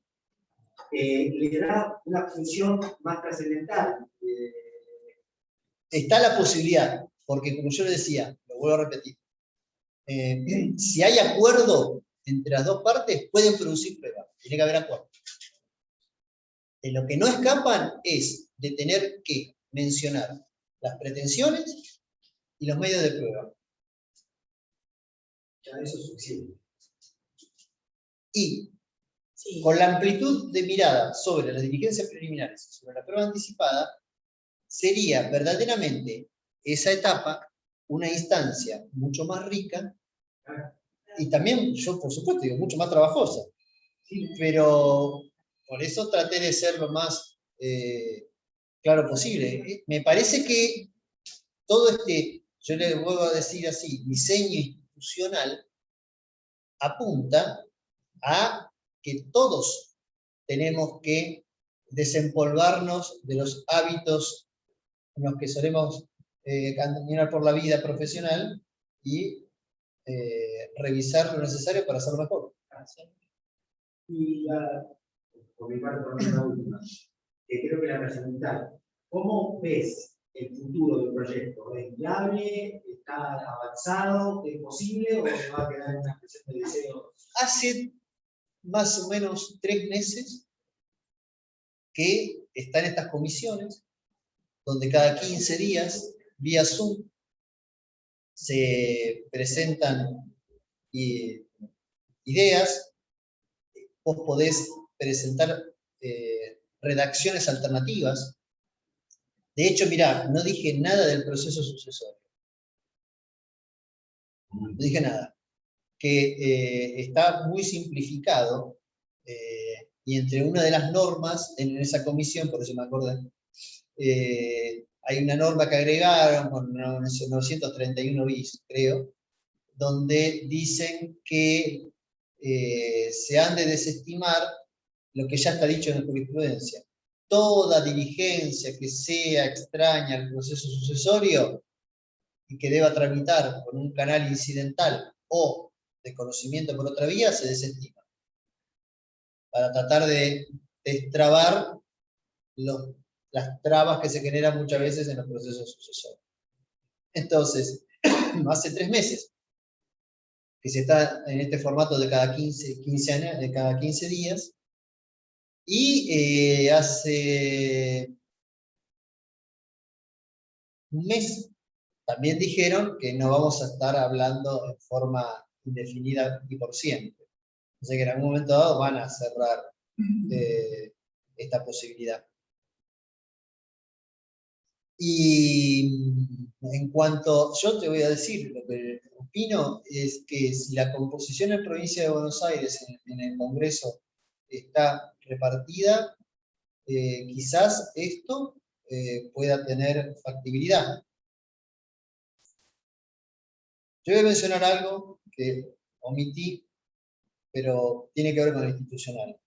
Le da una función más trascendental. Está la posibilidad, porque como yo le decía, lo vuelvo a repetir, si hay acuerdo entre las dos partes, pueden producir pruebas, tiene que haber acuerdo. De lo que no escapan es de tener que mencionar las pretensiones y los medios de prueba. Ya eso es suficiente. Y con la amplitud de mirada sobre las diligencias preliminares y sobre la prueba anticipada, sería verdaderamente esa etapa una instancia mucho más rica y también, yo por supuesto digo, mucho más trabajosa. Pero por eso traté de ser lo más claro posible. Me parece que todo yo le vuelvo a decir así, diseño institucional apunta a que todos tenemos que desempolvarnos de los hábitos en los que solemos caminar por la vida profesional y revisar lo necesario para hacerlo mejor. Y por mi parte, por la última, que creo que la trascendental, ¿cómo ves el futuro del proyecto? ¿Es viable? ¿Está avanzado? ¿Es posible? ¿O va a quedar en una expresión de deseo? Hace más o menos 3 meses que están estas comisiones, donde cada 15 días, vía Zoom, se presentan ideas. Vos podés presentar redacciones alternativas. De hecho, mirá, no dije nada del proceso sucesorio. No dije nada. Que está muy simplificado y entre una de las normas en esa comisión, por eso me acordé, hay una norma que agregaron con 931 bis, creo, donde dicen que se han de desestimar lo que ya está dicho en la jurisprudencia. Toda diligencia que sea extraña al proceso sucesorio y que deba tramitar por un canal incidental o de conocimiento por otra vía, se desestima. Para tratar de destrabar las trabas que se generan muchas veces en los procesos sucesorios. Entonces, hace 3 meses que se está en este formato de cada 15 años, de cada 15 días, y hace un mes también dijeron que no vamos a estar hablando en forma indefinida y por siempre. O sea que en algún momento dado van a cerrar esta posibilidad. Y en cuanto, yo te voy a decir, lo que opino es que si la composición en provincia de Buenos Aires en el Congreso está repartida, quizás esto pueda tener factibilidad. Yo voy a mencionar algo que omití, pero tiene que ver con lo institucional.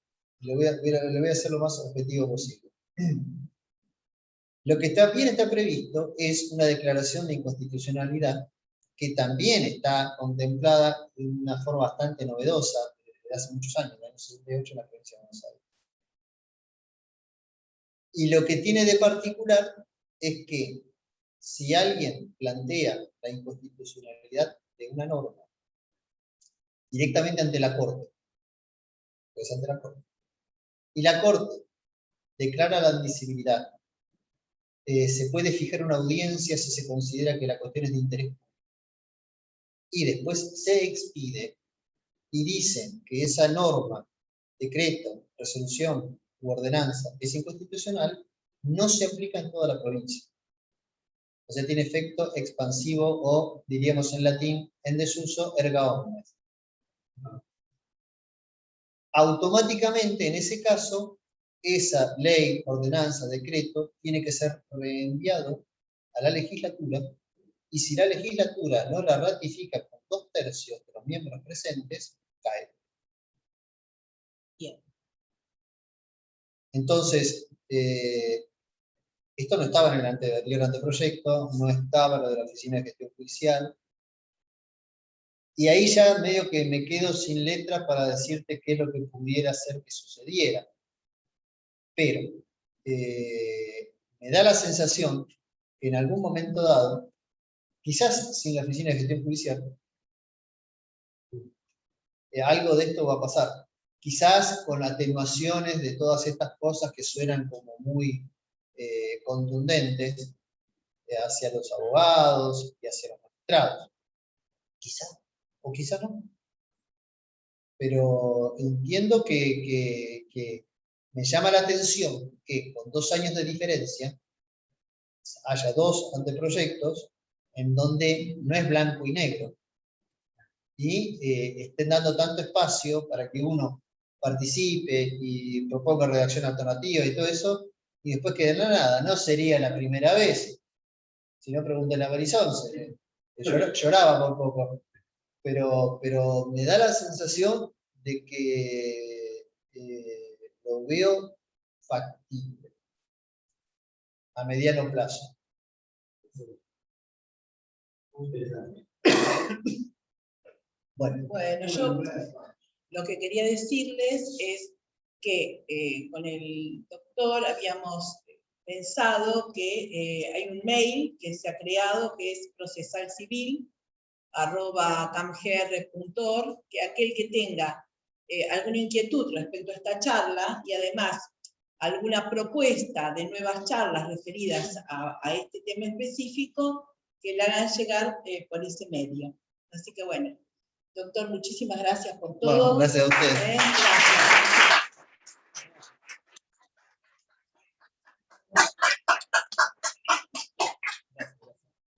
Lo voy a hacer lo más objetivo posible. Lo que también está previsto es una declaración de inconstitucionalidad que también está contemplada de una forma bastante novedosa desde hace muchos años, en el año 68 en la provincia de Buenos Aires. Y lo que tiene de particular es que si alguien plantea la inconstitucionalidad de una norma directamente ante la Corte, pues ante la Corte, y la Corte declara la admisibilidad se puede fijar una audiencia si se considera que la cuestión es de interés público. Y después se expide y dicen que esa norma, decreto, resolución u ordenanza es inconstitucional, no se aplica en toda la provincia. O sea, tiene efecto expansivo o, diríamos en latín, en desuso, erga omnes. Automáticamente, en ese caso, esa ley, ordenanza, decreto, tiene que ser reenviado a la legislatura, y si la legislatura no la ratifica con 2/3 de los miembros presentes, cae. Bien. Entonces, esto no estaba en el anterior anteproyecto, no estaba lo de la Oficina de Gestión Judicial, y ahí ya medio que me quedo sin letra para decirte qué es lo que pudiera ser que sucediera. Pero me da la sensación que en algún momento dado, quizás sin la Oficina de Gestión Judicial, algo de esto va a pasar. Quizás con atenuaciones de todas estas cosas que suenan como muy contundentes hacia los abogados y hacia los magistrados. Quizás, o quizás no. Pero entiendo que me llama la atención que con 2 años de diferencia haya 2 anteproyectos en donde no es blanco y negro, y estén dando tanto espacio para que uno participe y proponga redacción alternativa y todo eso, y después quede en la nada. No sería la primera vez. Si no, pregúntenle a Marisonce. Lloraba por poco. Pero me da la sensación de que lo veo factible a mediano plazo. Muy interesante. Bueno, yo lo que quería decirles es que con el doctor habíamos pensado que hay un mail que se ha creado que es procesalcivil@camgr.org, que aquel que tenga alguna inquietud respecto a esta charla y además alguna propuesta de nuevas charlas referidas a este tema específico, que la hagan llegar por ese medio. Así que bueno, doctor, muchísimas gracias por todo. Bueno, gracias a ustedes. Gracias.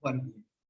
Bueno.